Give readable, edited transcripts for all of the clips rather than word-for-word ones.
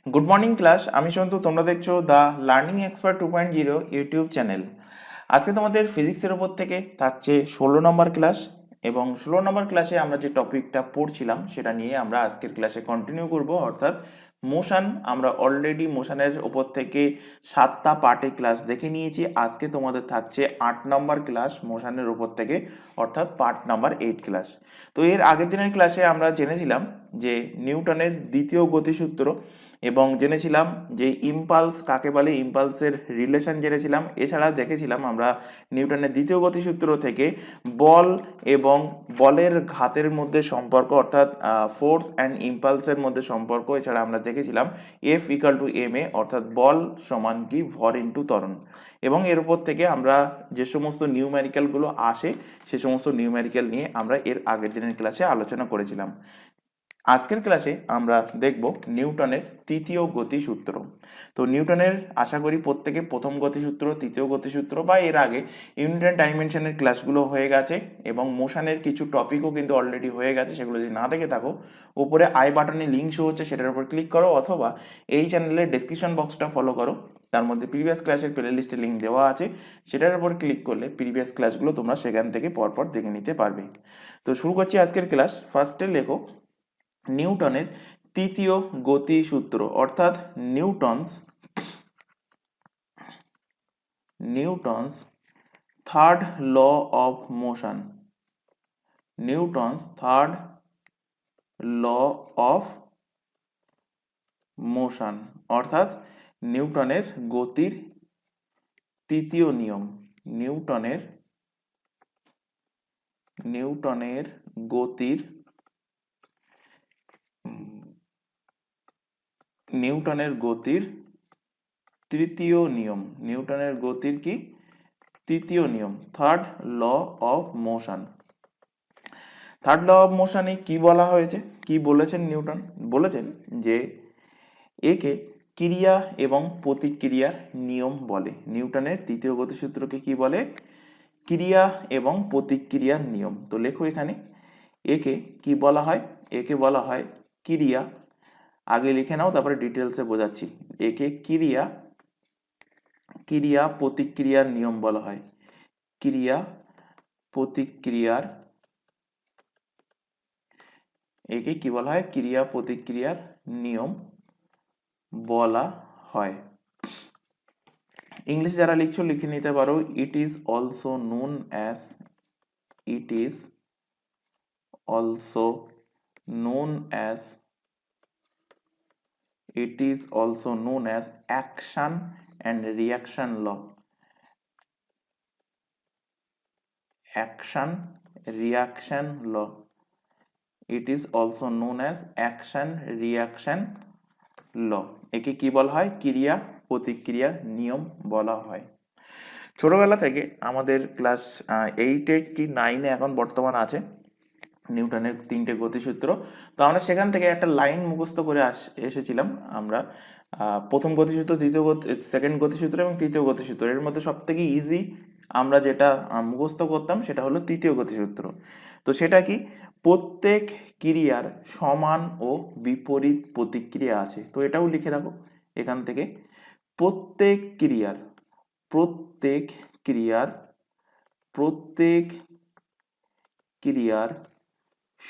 Good morning class, আমি সন্তু। তোমরা দেখছো the learning expert 2.0 YouTube channel. আজকে তোমাদের ফিজিক্সের ওপর থেকে থাকছে 16 নম্বর ক্লাস, এবং 16 নম্বর ক্লাসে আমরা যে টপিকটা পড়ছিলাম সেটা নিয়ে আমরা আজকের ক্লাসে কন্টিনিউ করব, অর্থাৎ মোশন। আমরা অলরেডি মোশনের ওপর থেকে 7টা পার্টে ক্লাস দেখে নিয়েছি। আজকে তোমাদের থাকছে 8 নম্বর ক্লাস মোশনের ওপর থেকে, অর্থাৎ পার্ট নাম্বার 8 ক্লাস। তো এর আগের দিনের ক্লাসে আমরা জেনেছিলাম যে নিউটনের দ্বিতীয় গতিসূত্র, এবং জেনেছিলাম যে ইম্পালস কাকে বলে, ইম্পালসের রিলেশন জেনেছিলাম। এছাড়া দেখেছিলাম আমরা নিউটনের দ্বিতীয় গতিসূত্র থেকে বল এবং বলের ঘাতের মধ্যে সম্পর্ক, অর্থাৎ ফোর্স অ্যান্ড ইম্পালসের মধ্যে সম্পর্ক। এছাড়া আমরা দেখেছিলাম F equal to M A, অর্থাৎ বল সমান কি ভর ইন্টু ত্বরণ। এবং এর উপর থেকে আমরা যে সমস্ত নিউম্যারিক্যালগুলো আসে সে সমস্ত নিউম্যারিক্যাল নিয়ে আমরা এর আগের দিনের ক্লাসে আলোচনা করেছিলাম। আজকের ক্লাসে আমরা দেখব নিউটনের তৃতীয় গতিসূত্র। তো নিউটনের আশা করি প্রত্যেকে প্রথম গতিসূত্র, তৃতীয় গতিসূত্র বা এর আগে ইউনিট অ্যান্ড ডাইমেনশনের ক্লাসগুলো হয়ে গেছে, এবং মোশনের কিছু টপিকও কিন্তু অলরেডি হয়ে গেছে। সেগুলো যদি না দেখে থাকো, উপরে আই বাটনে লিঙ্ক শো হচ্ছে, সেটার উপর ক্লিক করো, অথবা এই চ্যানেলের ডেসক্রিপশন বক্সটা ফলো করো, তার মধ্যে প্রিভিয়াস ক্লাসের প্লে লিস্টের লিঙ্ক দেওয়া আছে। সেটার উপর ক্লিক করলে প্রিভিয়াস ক্লাসগুলো তোমরা সেখান থেকে পরপর দেখে নিতে পারবে। তো শুরু করছি আজকের ক্লাস। ফার্স্টে লেখো নিউটনের তৃতীয় গতিসূত্র, অর্থাৎ Newton's third law of motion. Newton's third law of motion, অর্থাৎ নিউটনের গতির তৃতীয় নিয়ম। নিউটনের গতির তৃতীয় নিয়ম। নিউটনের গতির কি তৃতীয় নিয়ম, third law of motion. Third law of মোশনে কি বলা হয়েছে, কি বলেছেন নিউটন? বলেছেন যে একে ক্রিয়া এবং প্রতিক্রিয়ার নিয়ম বলে। নিউটনের তৃতীয় গতিসূত্রকে কি বলে? ক্রিয়া এবং প্রতিক্রিয়ার নিয়ম। তো লেখো এখানে একে কি বলা হয়। একে বলা হয় ক্রিয়া। আগে লিখে নাও, তারপরে ডিটেলসে বোঝাচ্ছি। একে ক্রিয়া প্রতিক্রিয়ার নিয়ম বলা হয়। ক্রিয়া প্রতিক্রিয়ার, একে কি বলা হয়? ক্রিয়া প্রতিক্রিয়ার নিয়ম বলা হয়। ইংলিশে যারা লিখছো লিখে নিতে পারো, it is also known as action and reaction law. Action reaction law, it is also known as action reaction law. একে কি বলা হয়? ক্রিয়া প্রতিক্রিয়ার নিয়ম বলা হয়। ছোটবেলা থেকে আমাদের ক্লাস 8-এ কি 9-এ এখন বর্তমান আছে নিউটনের 3টে গতিসূত্র। তো আমরা সেখান থেকে একটা লাইন মুখস্থ করে এসেছিলাম আমরা। প্রথম গতিসূত্র, সেকেন্ড গতিসূত্র এবং তৃতীয় গতিসূত্র। এর মধ্যে সব থেকে ইজি আমরা যেটা মুখস্থ করতাম সেটা হলো তৃতীয় গতিসূত্র। তো সেটা কি? প্রত্যেক ক্রিয়ার সমান ও বিপরীত প্রতিক্রিয়া আছে। তো এটাও লিখে রাখো এখান থেকে। প্রত্যেক ক্রিয়ার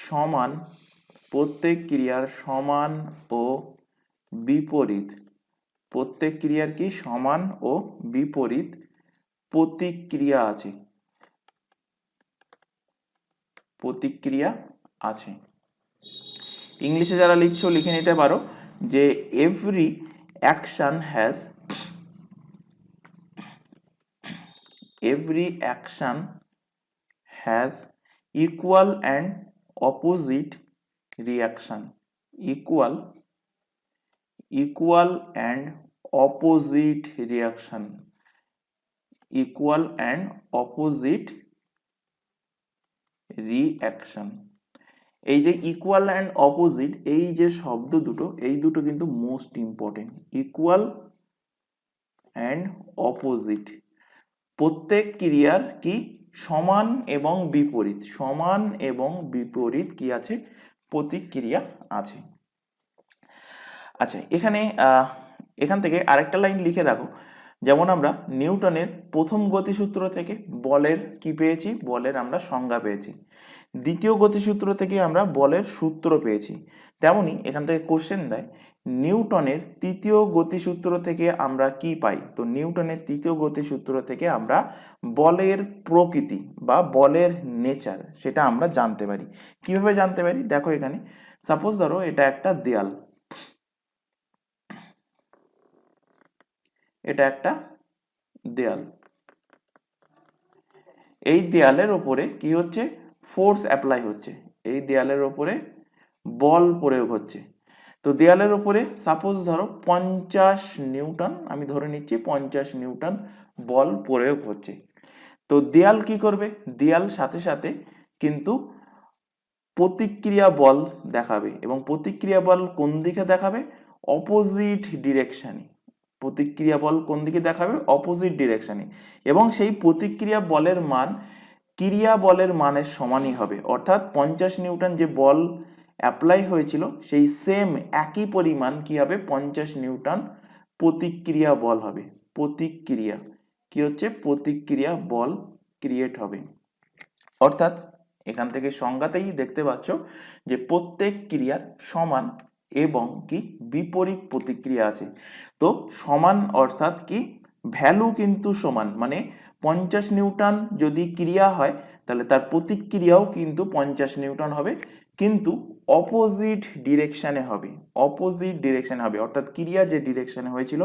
সমান ও বিপরীত, প্রত্যেক ক্রিয়ার কি সমান ও বিপরীত প্রতিক্রিয়া আছে। ইংলিশে যারা লিখছো লিখে নিতে পারো যে every action has equal and opposite reaction. Equal and opposite reaction. এই যে ইকুয়াল অ্যান্ড অপোজিট, এই যে শব্দ দুটো, এই দুটো কিন্তু most important. Equal and opposite, প্রত্যেক ক্রিয়ার কি সমান এবং বিপরীত কি আছে? প্রতিক্রিয়া আছে। আচ্ছা, এখান থেকে আরেকটা লাইন লিখে রাখো। যেমন আমরা নিউটনের প্রথম গতিসূত্র থেকে বলের কি পেয়েছি, বলের আমরা সংজ্ঞা পেয়েছি। দ্বিতীয় গতিসূত্র থেকে আমরা বলের সূত্র পেয়েছি। তেমনি এখান থেকে কোশ্চেন দেয় নিউটনের তৃতীয় গতিসূত্র থেকে আমরা কি পাই। তো নিউটনের তৃতীয় গতিসূত্র থেকে আমরা বলের প্রকৃতি বা বলের নেচার সেটা আমরা জানতে পারি। কিভাবে জানতে পারি, দেখো এখানে সাপোজ ধরো এটা একটা দেয়াল, এটা একটা দেয়াল, এই দেয়ালের ওপরে কি হচ্ছে, ফোর্স অ্যাপ্লাই হচ্ছে, এই দেয়ালের ওপরে বল প্রয়োগ হচ্ছে। তো দেয়ালের ওপরে সাপোজ ধরো 50 নিউটন, আমি ধরে নিচ্ছি 50 নিউটন বল প্রয়োগ হচ্ছে। তো দেয়াল কি করবে, দেয়াল সাথে সাথে কিন্তু প্রতিক্রিয়া বল দেখাবে, এবং প্রতিক্রিয়া বল কোন দিকে দেখাবে, অপোজিট ডিরেকশানে। প্রতিক্রিয়া বল কোন দিকে দেখাবে, অপোজিট ডিরেকশানে, এবং সেই প্রতিক্রিয়া বলের মান ক্রিয়া বলের মানের সমানই হবে। অর্থাৎ 50 নিউটন যে বল অ্যাপ্লাই হয়েছিল সেই সেম একই পরিমাণ কি হবে, 50 নিউটন প্রতিক্রিয়া বল হবে। প্রতিক্রিয়া কি হচ্ছে, প্রতিক্রিয়া বল ক্রিয়েট হবে। অর্থাৎ এখান থেকে সংজ্ঞাতেই দেখতে পাচ্ছ যে প্রত্যেক ক্রিয়ার সমান এবং কি বিপরীত প্রতিক্রিয়া আছে। তো সমান অর্থাৎ কি, ভ্যালু কিন্তু সমান, মানে 50 নিউটন যদি ক্রিয়া হয় তাহলে তার প্রতিক্রিয়াও কিন্তু 50 নিউটন হবে, কিন্তু অপোজিট ডিরেকশানে হবে, অপোজিট ডিরেকশানে হবে। অর্থাৎ ক্রিয়া যে ডিরেকশানে হয়েছিল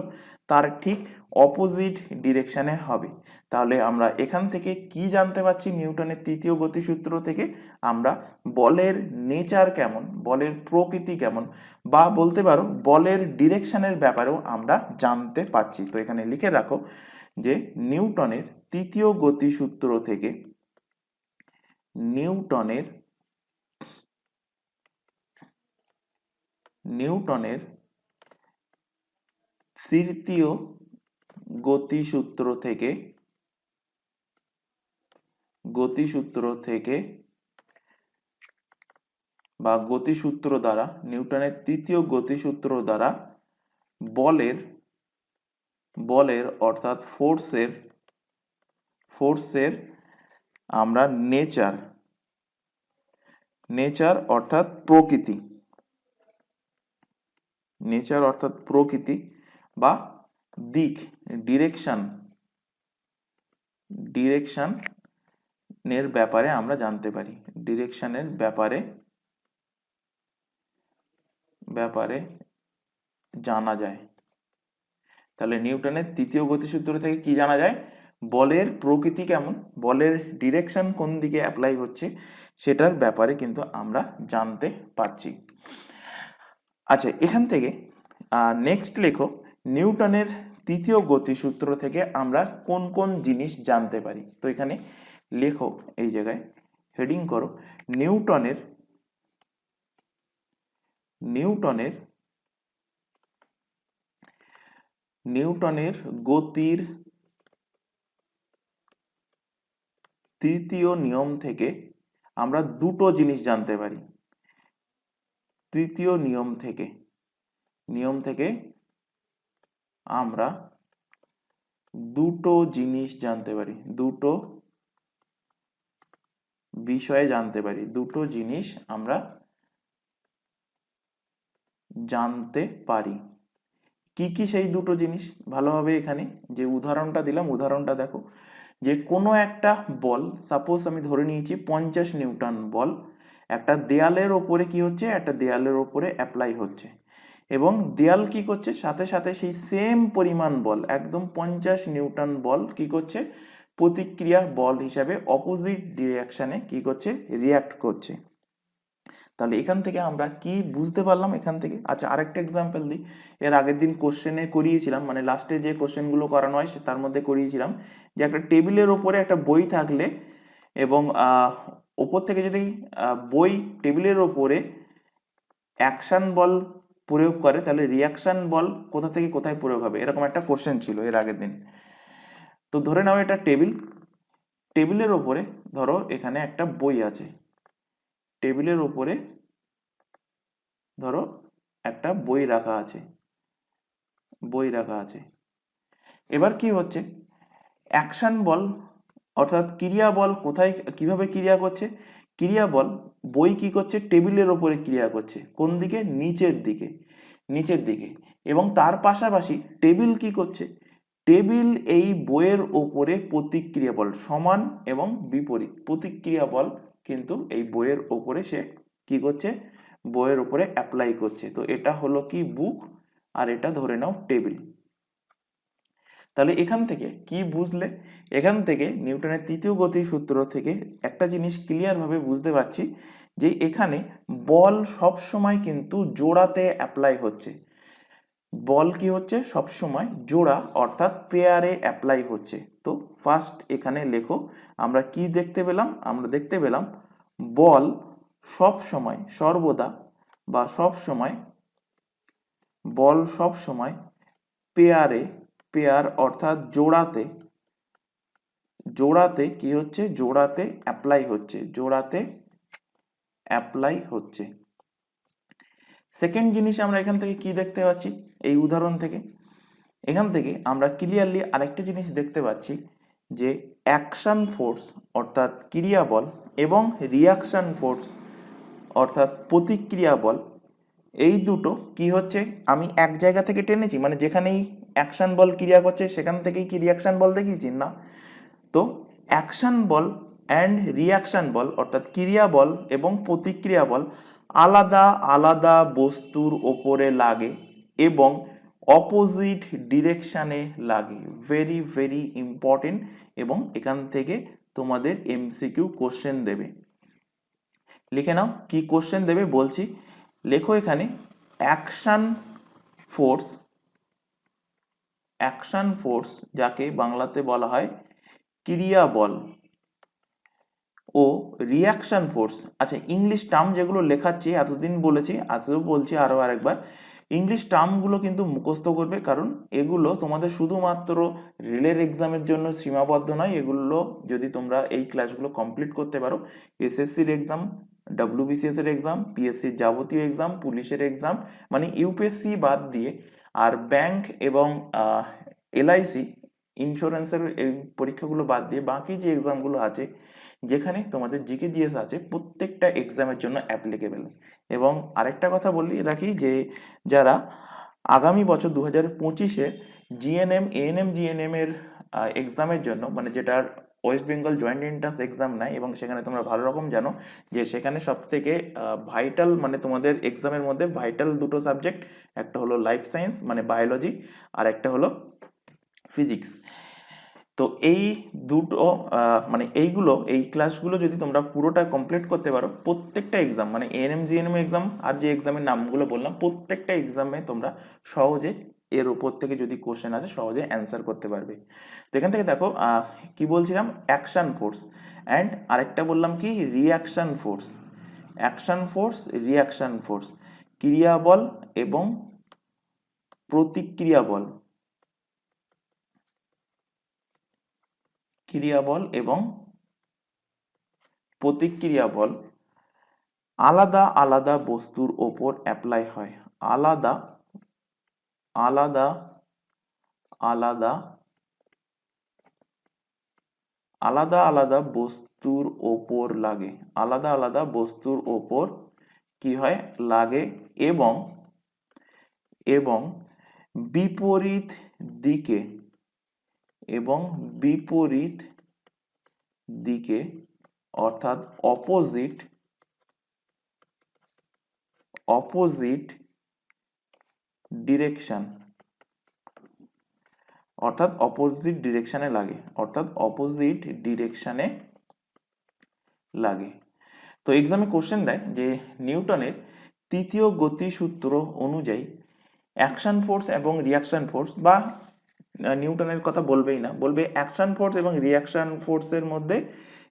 তার ঠিক অপোজিট ডিরেকশানে হবে। তাহলে আমরা এখান থেকে কি জানতে পারছি, নিউটনের তৃতীয় গতিসূত্র থেকে আমরা বলের নেচার কেমন, বলের প্রকৃতি কেমন, বা বলতে পারো বলের ডিরেকশনের ব্যাপারেও আমরা জানতে পারছি। তো এখানে লিখে রাখো যে নিউটনের তৃতীয় গতিসূত্র থেকে, নিউটনের তৃতীয় গতিসূত্র থেকে বা গতিসূত্র দ্বারা, নিউটনের তৃতীয় গতিসূত্র দ্বারা বলের অর্থাৎ ফোর্সের আমরা নেচার অর্থাৎ প্রকৃতি বা দিক, ডিরেকশনের ব্যাপারে আমরা জানতে পারি, ডিরেকশনের ব্যাপারে জানা যায়। তাহলে নিউটনের তৃতীয় গতিসূত্র থেকে কি জানা যায়, বলের প্রকৃতি কেমন, বলের ডিরেকশন কোন দিকে অ্যাপ্লাই হচ্ছে সেটার ব্যাপারে কিন্তু আমরা জানতে পারছি। আচ্ছা, এখান থেকে নেক্সট লেখো নিউটনের তৃতীয় গতিসূত্র থেকে আমরা কোন কোন জিনিস জানতে পারি। তো এখানে লেখো, এই জায়গায় হেডিং করো নিউটনের গতির তৃতীয় নিয়ম থেকে আমরা দুটো জিনিস জানতে পারি। তৃতীয় নিয়ম থেকে আমরা দুটো জিনিস জানতে পারি, দুটো বিষয়ে জানতে পারি, দুটো জিনিস আমরা জানতে পারি। কি কি সেই দুটো জিনিস, ভালোভাবে এখানে যে উদাহরণটা দিলাম, উদাহরণটা দেখো, যে কোনো একটা বল, সাপোজ আমি ধরে নিয়েছি 50 নিউটন বল একটা দেয়ালের ওপরে কি হচ্ছে, একটা দেয়ালের ওপরে অ্যাপ্লাই হচ্ছে, এবং দেয়াল কি করছে, সাথে সাথে সেই সেম পরিমাণ বল, একদম 50 নিউটন বল কি করছে, প্রতিক্রিয়া বল হিসাবে অপোজিট ডিরেকশনে কি করছে, রিয়াক্ট করছে। তাহলে এখান থেকে আমরা কি বুঝতে পারলাম এখান থেকে। আচ্ছা, আরেকটা এক্সাম্পল দিই, এর আগের দিন কোশ্চেনে করিয়েছিলাম, মানে লাস্টে যে কোশ্চেনগুলো করানো হয় তার মধ্যে করিয়েছিলাম যে একটা টেবিলের ওপরে একটা বই থাকলে এবং ওপর থেকে যদি বই টেবিলের ওপরে অ্যাকশন বল প্রয়োগ করে তাহলে রিয়াকশন বল কোথা থেকে কোথায় প্রয়োগ হবে, এরকম একটা কোশ্চেন ছিল এর আগের দিন। তো ধরে নাও এটা টেবিলের ওপরে ধরো এখানে একটা বই আছে, টেবিলের ওপরে ধরো একটা বই রাখা আছে, এবার কি হচ্ছে, অ্যাকশন বল অর্থাৎ ক্রিয়া বল কোথায় কিভাবে ক্রিয়া করছে, ক্রিয়া বল বই কি করছে, টেবিলের ওপরে ক্রিয়া করছে, কোন দিকে, নিচের দিকে এবং তার পাশাপাশি টেবিল কি করছে, টেবিল এই বইয়ের ওপরে প্রতিক্রিয়া বল সমান এবং বিপরীত প্রতিক্রিয়া বল কিন্তু এই বইয়ের ওপরে সে কি করছে, বইয়ের ওপরে অ্যাপ্লাই করছে। তো এটা হলো কি বুক, আর এটা ধরে নাও টেবিল। তাহলে এখান থেকে কি বুঝলে, এখান থেকে নিউটনের তৃতীয় গতির সূত্র থেকে একটা জিনিস ক্লিয়ারভাবে বুঝতে পারছি যে এখানে বল সব সময় কিন্তু জোড়াতে অ্যাপ্লাই হচ্ছে, বল কি হচ্ছে সবসময় জোড়া অর্থাৎ পেয়ারে অ্যাপ্লাই হচ্ছে। তো ফার্স্ট এখানে লেখো, আমরা কি দেখতে পেলাম, আমরা দেখতে পেলাম বল সব সময় সর্বদা বা সব সময়, বল সব সময় পেয়ারে, পেয়ার অর্থাৎ জোড়াতে, জোড়াতে কি হচ্ছে, জোড়াতে অ্যাপ্লাই হচ্ছে, জোড়াতে অ্যাপ্লাই হচ্ছে। সেকেন্ড জিনিস আমরা এখান থেকে কি দেখতে পাচ্ছি, এই উদাহরণ থেকে এখান থেকে আমরা ক্লিয়ারলি আরেকটা জিনিস দেখতে পাচ্ছি যে অ্যাকশন ফোর্স অর্থাৎ ক্রিয়া বল এবং রিয়াকশন ফোর্স অর্থাৎ প্রতিক্রিয়া বল, এই দুটো কি হচ্ছে, আমি এক জায়গা থেকে টেনেছি, মানে যেখানেই অ্যাকশন বল ক্রিয়া করছে সেখান থেকেই কি রিয়াকশন বল দেখিয়েছি না। তো অ্যাকশন বল অ্যান্ড রিয়াকশন বল অর্থাৎ ক্রিয়া বল এবং প্রতিক্রিয়া বল আলাদা আলাদা বস্তুর ওপরে লাগে এবং অপোজিট ডিরেকশানে লাগে, ভেরি ভেরি ইম্পর্টেন্ট। এবং এখান থেকে তোমাদের এমসিকিউ কোশ্চেন দেবে, লিখে নাও কি কোশ্চেন দেবে বলছি, লেখো এখানে অ্যাকশন ফোর্স, অ্যাকশন ফোর্স যাকে বাংলাতে বলা হয় ক্রিয়া বল ও রিয়াকশন ফোর্স। আচ্ছা ইংলিশ টার্ম যেগুলো লেখাচ্ছি এতদিন বলেছি আজও বলছি আরও আরেকবার, ইংলিশ টার্মগুলো কিন্তু মুখস্থ করবে, কারণ এগুলো তোমাদের শুধুমাত্র রেলের এক্সামের জন্য সীমাবদ্ধ নয়, এগুলো যদি তোমরা এই ক্লাসগুলো কমপ্লিট করতে পারো এসএসসির এক্সাম, ডব্লিউবিসিএস এর এক্সাম, পিএসসির যাবতীয় এক্সাম, পুলিশের এক্সাম, মানে ইউপিএসসি বাদ দিয়ে আর ব্যাংক এবং এলআইসি ইন্স্যুরেন্সের এই পরীক্ষাগুলো বাদ দিয়ে বাকি যে এক্সামগুলো আছে যেখানে তোমাদের জিকে জিএস আছে প্রত্যেকটা এক্সামের জন্য অ্যাপ্লিকেবল। এবং আরেকটা কথা বলি রাখি যে যারা আগামী বছর 2025-এ জিএনএম এএনএম জিএনএম এর এক্সামের জন্য, মানে যেটার West Bengal joint entrance exam নেয় এবং সেখানে তোমরা ভালো রকম জানো যে সেখানে সব থেকে ভাইটাল, মানে তোমাদের এক্সামের মধ্যে ভাইটাল দুটো সাবজেক্ট, একটা হলো লাইফ সায়েন্স মানে বায়োলজি, আর একটা হলো ফিজিক্স। তো এই দুটো মানে এইগুলো, এই ক্লাসগুলো যদি তোমরা পুরোটা কমপ্লিট করতে পারো প্রত্যেকটা এক্সাম, মানে এএনএম জিএনএম এক্সাম আর যে এক্সামের নামগুলো বললাম প্রত্যেকটা এক্সামে তোমরা সহজে এর উপর থেকে যদি কোশ্চেন আছে সহজে অ্যান্সার করতে পারবে। তো এখান থেকে দেখো কি বলছিলাম, অ্যাকশন ফোর্স অ্যান্ড আরেকটা বললাম কি reaction force, action force reaction force, ক্রিয়া বল এবং প্রতিক্রিয়া বল, ক্রিয়া বল এবং প্রতিক্রিয়া বল আলাদা আলাদা বস্তুর ওপর অ্যাপ্লাই হয়, আলাদা আলাদা আলাদা আলাদা আলাদা বস্তুর ওপর লাগে, আলাদা আলাদা বস্তুর ওপর কি হয় লাগে এবং এবং বিপরীত দিকে, এবং বিপরীত দিকে অর্থাৎ অপোজিট অপোজিট ডিরেকশন, অর্থাৎ অপোজিট ডিরেকশনে লাগে, অর্থাৎ অপোজিট ডিরেকশনে লাগে। তো এক্সামে কোশ্চেন দেয় যে নিউটনের তৃতীয় গতিসূত্র অনুযায়ী অ্যাকশন ফোর্স এবং রিয়াকশন ফোর্স, বা নিউটনের কথা বলবেই না, বলবে অ্যাকশন ফোর্স এবং রিয়াকশন ফোর্সের মধ্যে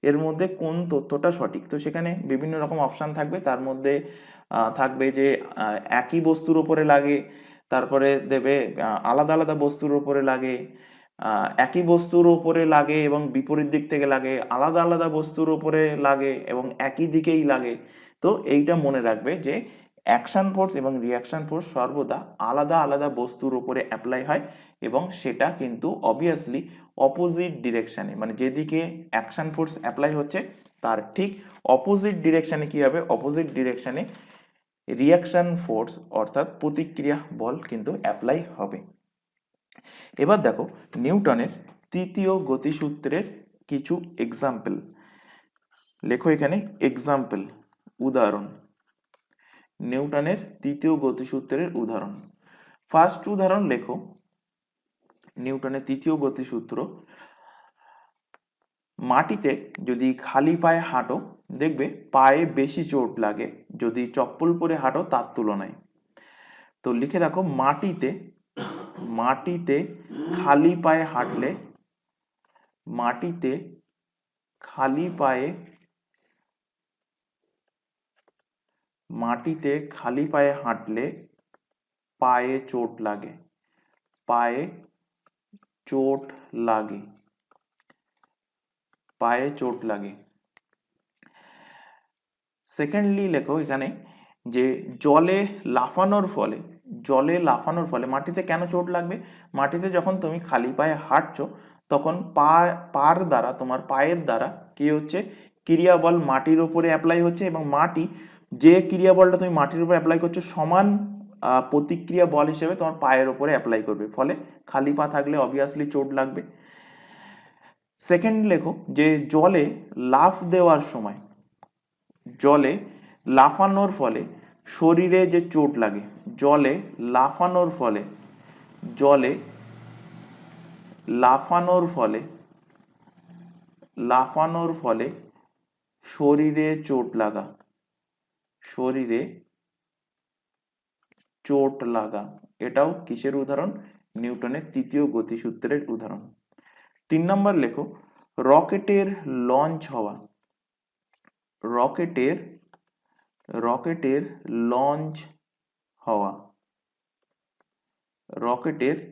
এর মধ্যে কোন তথ্যটা সঠিক। তো সেখানে বিভিন্ন রকম অপশান থাকবে, তার মধ্যে থাকবে যে একই বস্তুর উপরে লাগে, তারপরে দেবে আলাদা আলাদা বস্তুর উপরে লাগে, একই বস্তুর উপরে লাগে এবং বিপরীত দিক থেকে লাগে, আলাদা আলাদা বস্তুর উপরে লাগে এবং একই দিকেই লাগে। তো এইটা মনে রাখবে যে অ্যাকশন ফোর্স এবং রিয়াকশন ফোর্স সর্বদা আলাদা আলাদা বস্তুর উপরে অ্যাপ্লাই হয় এবং সেটা কিন্তু অবভিয়াসলি অপোজিট ডিরেকশানে, মানে যেদিকে অ্যাকশন ফোর্স অ্যাপ্লাই হচ্ছে তার ঠিক অপোজিট ডিরেকশানে কী হবে, অপোজিট ডিরেকশানে রিয়াকশন ফোর্স অর্থাৎ প্রতিক্রিয়া বল কিন্তু অ্যাপ্লাই হবে। এবার দেখো নিউটনের তৃতীয় গতিসূত্রের কিছু এক্সাম্পল লেখো এখানে, এক্সাম্পল উদাহরণ, নিউটনের তৃতীয় গতিসূত্রের উদাহরণ। ফার্স্ট উদাহরণ লেখো, নিউটনের তৃতীয় গতিসূত্র, মাটিতে যদি খালি পায়ে হাঁটো দেখবে পায়ে বেশি চোট লাগে যদি চপ্পল পরে হাঁটো তার তুলনায়। তো লিখে রাখো, মাটিতে খালি পায়ে হাঁটলে, মাটিতে খালি পায়ে হাঁটলে পায়ে চোট লাগে, পায়ে চোট লাগে। সেকেন্ডলি লেখো এখানে যে জলে লাফানোর ফলে মাটিতে কেন চোট লাগবে, মাটিতে যখন তুমি খালি পায়ে হাঁটছো তখন তোমার পায়ের দ্বারা কি হচ্ছে, ক্রিয়াবল মাটির উপরে অ্যাপ্লাই হচ্ছে এবং মাটি যে ক্রিয়াবলটা তুমি মাটির উপরে অ্যাপ্লাই করছো সমান প্রতিক্রিয়া বল হিসেবে তোমার পায়ের উপরে অ্যাপ্লাই করবে, ফলে খালি পা থাকলে অবভিয়াসলি চোট লাগবে। সেকেন্ড লেখো যে জলে লাফানোর ফলে শরীরে যে চোট লাগে, জলে লাফানোর ফলে শরীরে চোট লাগা, এটাও কিসের উদাহরণ, নিউটনের তৃতীয় গতিসূত্রের উদাহরণ। 3 নম্বর লেখো, রকেটের লঞ্চ হওয়া, রকেটের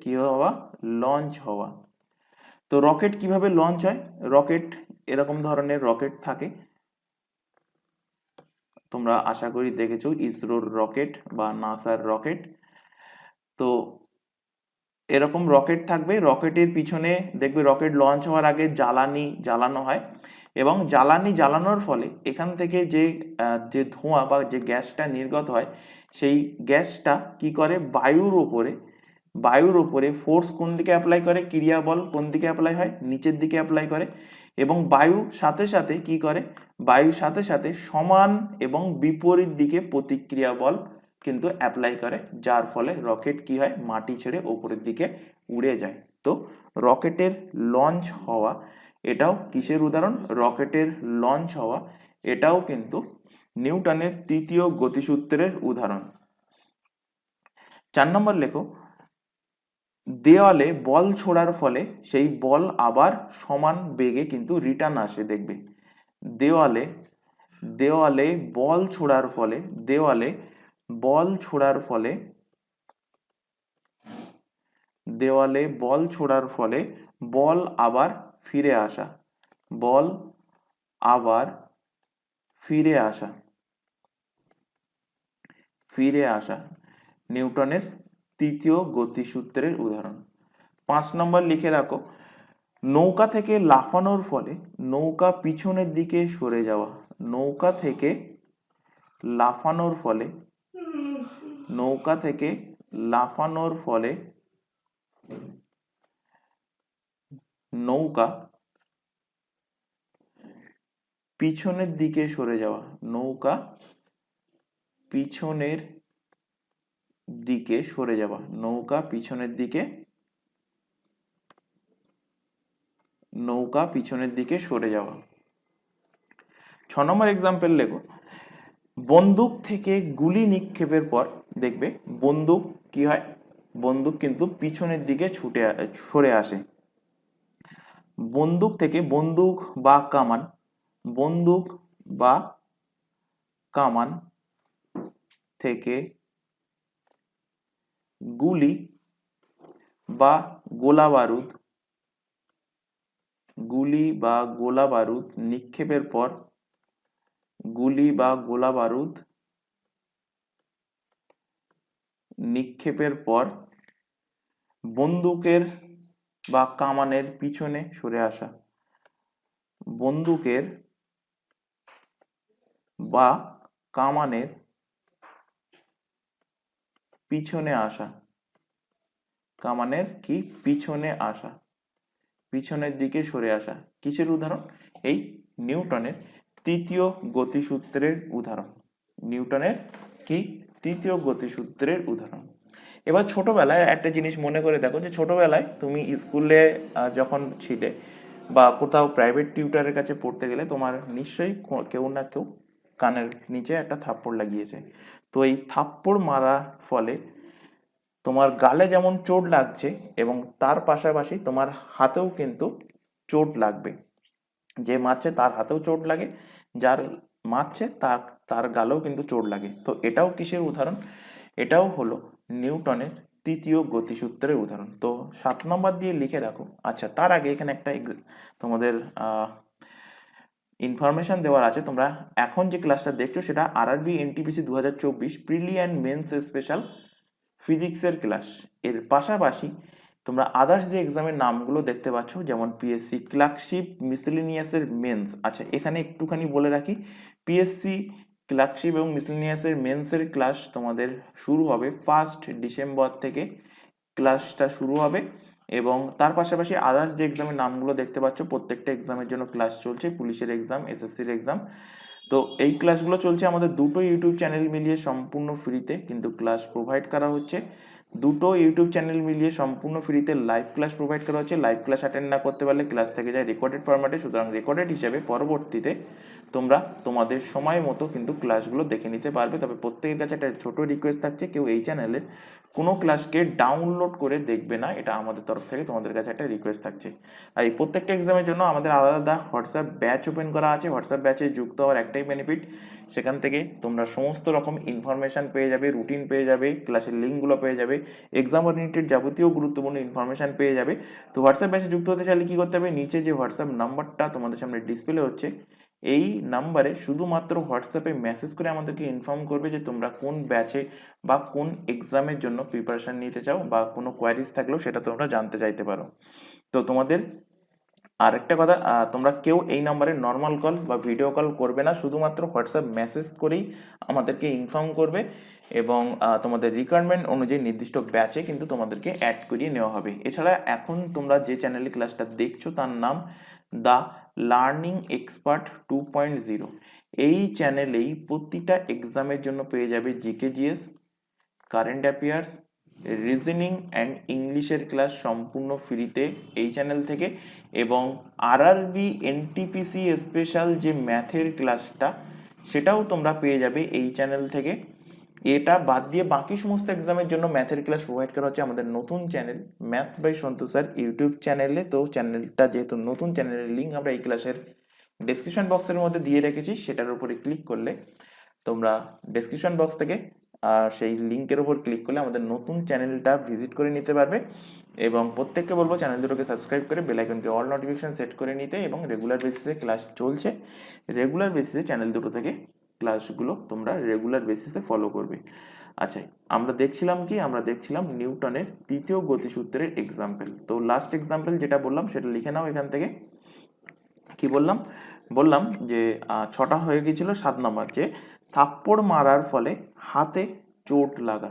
কি হওয়া, লঞ্চ হওয়া। তো রকেট কিভাবে লঞ্চ হয়, রকেট এরকম ধরনের রকেট থাকে, তোমরা আশা করি দেখেছো ইসরোর রকেট বা নাসার রকেট। তো এরকম রকেট থাকবে, রকেটের পিছনে দেখবে রকেট লঞ্চ হওয়ার আগে জ্বালানি জ্বালানো হয় এবং জ্বালানি জ্বালানোর ফলে এখান থেকে যে ধোঁয়া বা যে গ্যাসটা নির্গত হয় সেই গ্যাসটা কি করে বায়ুর উপরে ফোর্স কোন দিকে অ্যাপ্লাই করে, ক্রিয়া বল কোন দিকে অ্যাপ্লাই হয়, নিচের দিকে অ্যাপ্লাই করে এবং বায়ুর সাথে সাথে সমান এবং বিপরীত দিকে প্রতিক্রিয়া বল কিন্তু অ্যাপ্লাই করে, যার ফলে রকেট কি হয়, মাটি ছেড়ে ওপরের দিকে উড়ে যায়। তো রকেটের লঞ্চ হওয়া এটাও কিসের উদাহরণ, রকেটের লঞ্চ হওয়া এটাও কিন্তু নিউটনের তৃতীয় গতিসূত্রের উদাহরণ। 4 নম্বর লেখো, দেওয়ালে বল ছোড়ার ফলে সেই বল আবার সমান বেগে কিন্তু রিটার্ন আসে, দেখবে দেওয়ালে বল ছোড়ার ফলে বল আবার ফিরে আসা নিউটনের তৃতীয় গতিসূত্রের উদাহরণ। 5 নম্বর লিখে রাখো, নৌকা থেকে লাফানোর ফলে নৌকা পিছনের দিকে সরে যাওয়া, নৌকা থেকে লাফানোর ফলে নৌকা পিছনের দিকে সরে যাওয়া, নৌকা পিছনের দিকে সরে যাওয়া। 6 নম্বর এক্সাম্পল লেখো, বন্দুক থেকে গুলি নিক্ষেপের পর দেখবে বন্দুক কি হয়, বন্দুক কিন্তু পিছনের দিকে সরে আসে। বন্দুক বা কামান থেকে গুলি বা গোলা বারুদ নিক্ষেপের পর নিক্ষেপের পর বন্দুকের বা কামানের পিছনে সরে আসা, বন্দুকের বা কামানের পিছনে আসা, কামানের কি পিছনে আসা, পিছনের দিকে সরে আসা, কিসের উদাহরণ? এই নিউটনের তৃতীয় গতিসূত্রের উদাহরণ, নিউটনের কি তৃতীয় গতিসূত্রের উদাহরণ। এবার ছোটবেলায় একটা জিনিস মনে করে দেখো, যে ছোটবেলায় তুমি স্কুলে যখন ছিলে বা কোথাও প্রাইভেট টিউটারের কাছে পড়তে গেলে তোমার নিশ্চয়ই কেউ না কেউ কানের নিচে একটা থাপ্পড় লাগিয়েছে। তো এই থাপ্পড় মারার ফলে তোমার গালে যেমন চোট লাগছে এবং তার পাশাপাশি তোমার হাতেও কিন্তু চোট লাগবে। যে মারছে তার হাতেও চোট লাগে, যার মারছে তার তার গালেও কিন্তু চোট লাগে। তো এটাও কিসের উদাহরণ? এটাও হলো নিউটনের তৃতীয় গতিসূত্রের উদাহরণ। তো 7 নম্বর দিয়ে লিখে রাখো। আচ্ছা, তার আগে এখানে একটা তোমাদের ইনফরমেশন দেওয়ার আছে। তোমরা এখন যে ক্লাসটা দেখছো সেটা RRB NTPC 2024 prelim and mains special ফিজিক্সের ক্লাস। এর পাশাপাশি তোমরা আদার্স যে এক্সামের নামগুলো দেখতে পাচ্ছ, যেমন পিএসসি ক্লার্কশিপ মিসেলেনিয়াসের মেন্স। আচ্ছা, এখানে একটুখানি বলে রাখি, পিএসসি ক্লার্কশিপ এবং মিসেলেনিয়াসের মেন্সের ক্লাস তোমাদের শুরু হবে 1 ডিসেম্বর থেকে ক্লাসটা শুরু হবে। এবং তার পাশাপাশি আদার্স যে এক্সামের নামগুলো দেখতে পাচ্ছ, প্রত্যেকটা এক্সামের জন্য ক্লাস চলছে, পুলিশের এক্সাম, এসএসসির এক্সাম। তো এই ক্লাসগুলো চলছে আমাদের দুটো ইউটিউব চ্যানেল মিলিয়ে সম্পূর্ণ ফ্রিতে কিন্তু ক্লাস প্রোভাইড করা হচ্ছে। দুটো ইউটিউব চ্যানেল মিলিয়ে সম্পূর্ণ ফ্রিতে লাইভ ক্লাস প্রোভাইড করা হচ্ছে। লাইভ ক্লাস অ্যাটেন্ড না করতে পারলে ক্লাস থেকে যায় রেকর্ডেড ফরম্যাটে, সুতরাং রেকর্ডেড হিসেবে পরবর্তীতে তোমরা তোমাদের সময় মতো কিন্তু ক্লাসগুলো দেখে নিতে পারবে। তবে প্রত্যেকের কাছে একটা ছোট রিকোয়েস্ট থাকছে, কেউ এই চ্যানেলের কোনো ক্লাসকে ডাউনলোড করে দেখবে না, এটা আমাদের তরফ থেকে তোমাদের কাছে একটা রিকোয়েস্ট থাকছে। আর এই প্রত্যেকটা এক্সামের জন্য আমাদের আলাদা হোয়াটসঅ্যাপ ব্যাচ ওপেন করা আছে। হোয়াটসঅ্যাপ ব্যাচে যুক্ত হওয়ার একটাই বেনিফিট, সেখান থেকে তোমরা সমস্ত রকম ইনফরমেশান পেয়ে যাবে, রুটিন পেয়ে যাবে, ক্লাসের লিঙ্কগুলো পেয়ে যাবে, এক্সাম ওরিয়েন্টেড যাবতীয় গুরুত্বপূর্ণ ইনফরমেশান পেয়ে যাবে। তো হোয়াটসঅ্যাপ ব্যাচে যুক্ত হতে চাইলে কী করতে হবে? নিচে যে হোয়াটসঅ্যাপ নাম্বারটা তোমাদের সামনে ডিসপ্লে হচ্ছে, এই নাম্বারে শুধুমাত্র হোয়াটসঅ্যাপে মেসেজ করে আমাদেরকে ইনফর্ম করবে যে তোমরা কোন ব্যাচে বা কোন এক্সামের জন্য প্রিপারেশান নিতে চাও, বা কোনো কোয়ারিজ থাকলেও সেটা তোমরা জানতে চাইতে পারো। তো তোমাদের আরেকটা কথা, তোমরা কেউ এই নাম্বারে নর্মাল কল বা ভিডিও কল করবে না, শুধুমাত্র হোয়াটসঅ্যাপ মেসেজ করেই আমাদেরকে ইনফর্ম করবে এবং তোমাদের রিকোয়ারমেন্ট অনুযায়ী নির্দিষ্ট ব্যাচে কিন্তু তোমাদেরকে অ্যাড করিয়ে নেওয়া হবে। এছাড়া এখন তোমরা যে চ্যানেলে ক্লাসটা দেখছো তার নাম দ্য লার্নিং এক্সপার্ট 2.0। এই চ্যানেলেই প্রতিটা এক্সামের জন্য পেয়ে যাবে GK GS, current affairs, reasoning and ইংলিশের ক্লাস সম্পূর্ণ ফ্রিতে এই চ্যানেল থেকে। এবং আরআরবি এনটিপিসি স্পেশাল যে ম্যাথের ক্লাসটা, সেটাও তোমরা পেয়ে যাবে এই চ্যানেল থেকে। এটা বাদ দিয়ে বাকি সমস্ত এক্সামের জন্য ম্যাথের ক্লাস প্রোভাইড করা হচ্ছে আমাদের নতুন channel maths by Santosh sir YouTube চ্যানেলে। তো চ্যানেলটা যেহেতু নতুন, চ্যানেলের লিঙ্ক আমরা এই ক্লাসের ডেসক্রিপশন বক্সের মধ্যে দিয়ে রেখেছি, সেটার উপরে ক্লিক করলে তোমরা ডেসক্রিপশন বক্স থেকে সেই লিঙ্কের উপর ক্লিক করলে আমাদের নতুন চ্যানেলটা ভিজিট করে নিতে পারবে। এবং প্রত্যেককে বলবো চ্যানেল দুটোকে সাবস্ক্রাইব করে বেল আইকনকে অল নোটিফিকেশন সেট করে নিতে, এবং রেগুলার বেসিসে ক্লাস চলছে, রেগুলার বেসিসে চ্যানেল দুটো থেকে ক্লাসগুলো তোমরা রেগুলার বেসিসে ফলো করবে। আচ্ছা, আমরা দেখছিলাম নিউটনের তৃতীয় গতিসূত্রের এক্সাম্পল। তো লাস্ট এক্সাম্পল যেটা বললাম সেটা লিখে নাও এখান থেকে। কি বললাম যে 6টা হয়ে গিয়েছিল। 7 নম্বর, যে থাপ্পড় মারার ফলে হাতে চোট লাগা,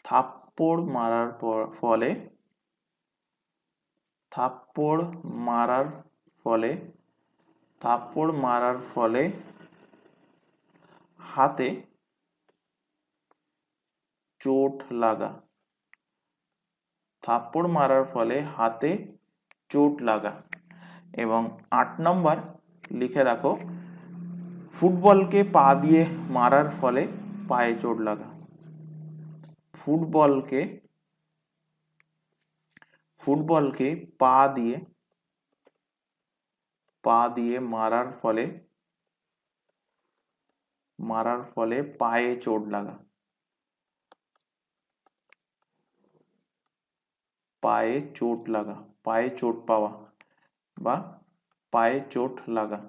থাপ্পড় মারার ফলে হাতে চোট লাগা, থাপ্পড় মারার ফলে হাতে চোট লাগা। এবং 8 নম্বর লিখে রাখো, ফুটবলকে পা দিয়ে মারার ফলে পায়ে চোট লাগা, ফুটবলকে পা দিয়ে মারার ফলে পায়ে চোট লাগা, পায়ে চোট পাওয়া বা পায়ে চোট লাগা।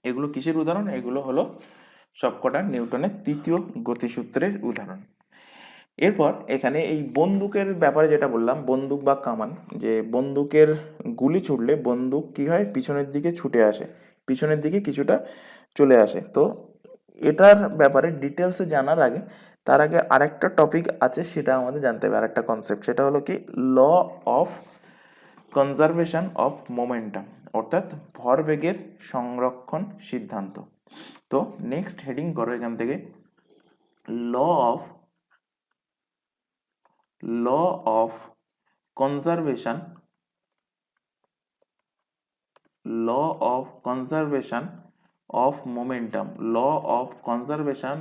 এগুলো কিসের উদাহরণ? এগুলো হলো সবকটা নিউটনের তৃতীয় গতিসূত্রের উদাহরণ। এরপর এখানে এই বন্দুকের ব্যাপারে যেটা বললাম, বন্দুক বা কামান, যে বন্দুকের গুলি ছুটলে বন্দুক কি হয়, পিছনের দিকে ছুটে আসে, পিছনের দিকে কিছুটা চলে আসে। তো এটার ব্যাপারে ডিটেলসে জানার আগে, তার আগে আরেকটা টপিক আছে, সেটা আমাদের জানতে হবে, আরেকটা কনসেপ্ট, সেটা হলো কি law of conservation of momentum, অর্থাৎ ভরবেগের সংরক্ষণ সিদ্ধান্ত। তো নেক্সট হেডিং করো এখান থেকে, law of conservation of momentum, law of conservation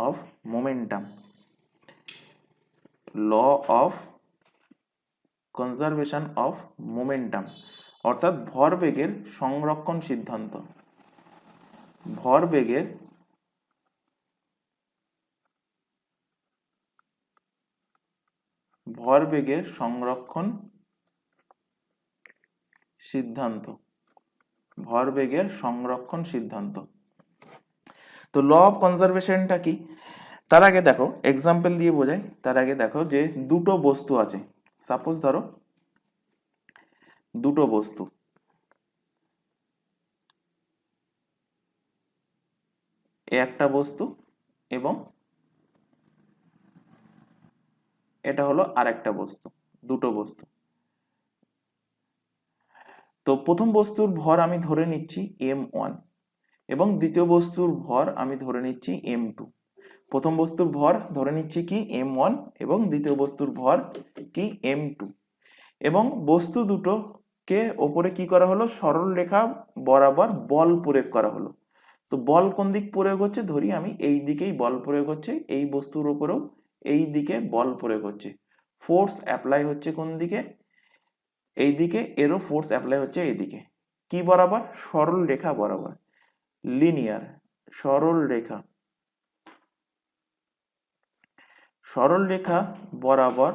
of momentum, law of conservation of momentum, অর্থাৎ ভরবেগের সংরক্ষণ সিদ্ধান্ত, ভরবেগের সংরক্ষণ সিদ্ধান্ত, ভরবেগের সংরক্ষণ সিদ্ধান্ত। তো ল অফ কনজারভেশনটা কি, তার আগে দেখো এক্সাম্পল দিয়ে বোঝাই। তার আগে দেখো যে দুটো বস্তু আছে, সাপোজ ধরো দুটো বস্তু, একটা বস্তু এবং এটা হলো আরেকটা বস্তু, দুটো বস্তু। তো প্রথম বস্তুর ভর আমি ধরে নিচ্ছি m1 এবং দ্বিতীয় বস্তুর ভর আমি ধরে নিচ্ছি m2। প্রথম বস্তুর ভর ধরে নিচ্ছি কি m1 এবং দ্বিতীয় বস্তুর ভর কি m2, এবং বস্তু দুটোকে ওপরে কি করা হলো, সরল রেখা বরাবর বল প্রয়োগ করা হলো। তো বল কোন দিক প্রয়োগ হচ্ছে, ধরি আমি এই দিকেই বল প্রয়োগ হচ্ছে, এই বস্তুর উপরেও এই দিকে বল প্রয়োগ হচ্ছে, ফোর্স অ্যাপ্লাই হচ্ছে কোন দিকে, এই দিকে, এরও ফোর্স অ্যাপ্লাই হচ্ছে এইদিকে, কি বরাবর, সরল রেখা বরাবর, লিনিয়ার, সরল রেখা, সরল রেখা বরাবর,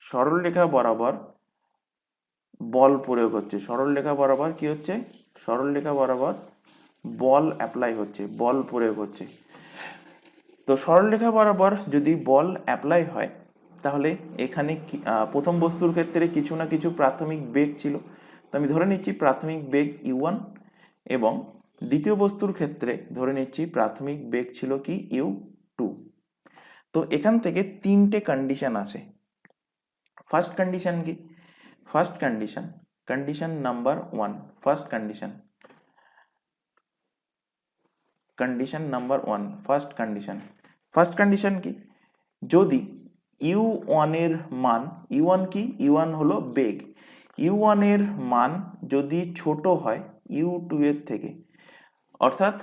সরল রেখা বরাবর বল প্রয়োগ হচ্ছে, সরল রেখা বরাবর কি হচ্ছে, সরল রেখা বরাবর বল অ্যাপ্লাই হচ্ছে, বল প্রয়োগ হচ্ছে। তো সরলরেখা বরাবর যদি বল অ্যাপ্লাই হয়, তাহলে এখানে প্রথম বস্তুর ক্ষেত্রে কিছু না কিছু প্রাথমিক বেগ ছিল, তো আমি ধরে নিচ্ছি প্রাথমিক বেগ u1, এবং দ্বিতীয় বস্তুর ক্ষেত্রে ধরে নিচ্ছি প্রাথমিক বেগ ছিল কি u2। তো এখান থেকে তিনটে কন্ডিশন আসে। ফার্স্ট কন্ডিশন কি, first condition, condition number 1, first condition, condition number 1, first condition, first condition কি, যদি u1 এর মান, u1 কি, u1 হলো বেগ, u1 এর মান যদি ছোট হয় u2 এর থেকে, অর্থাৎ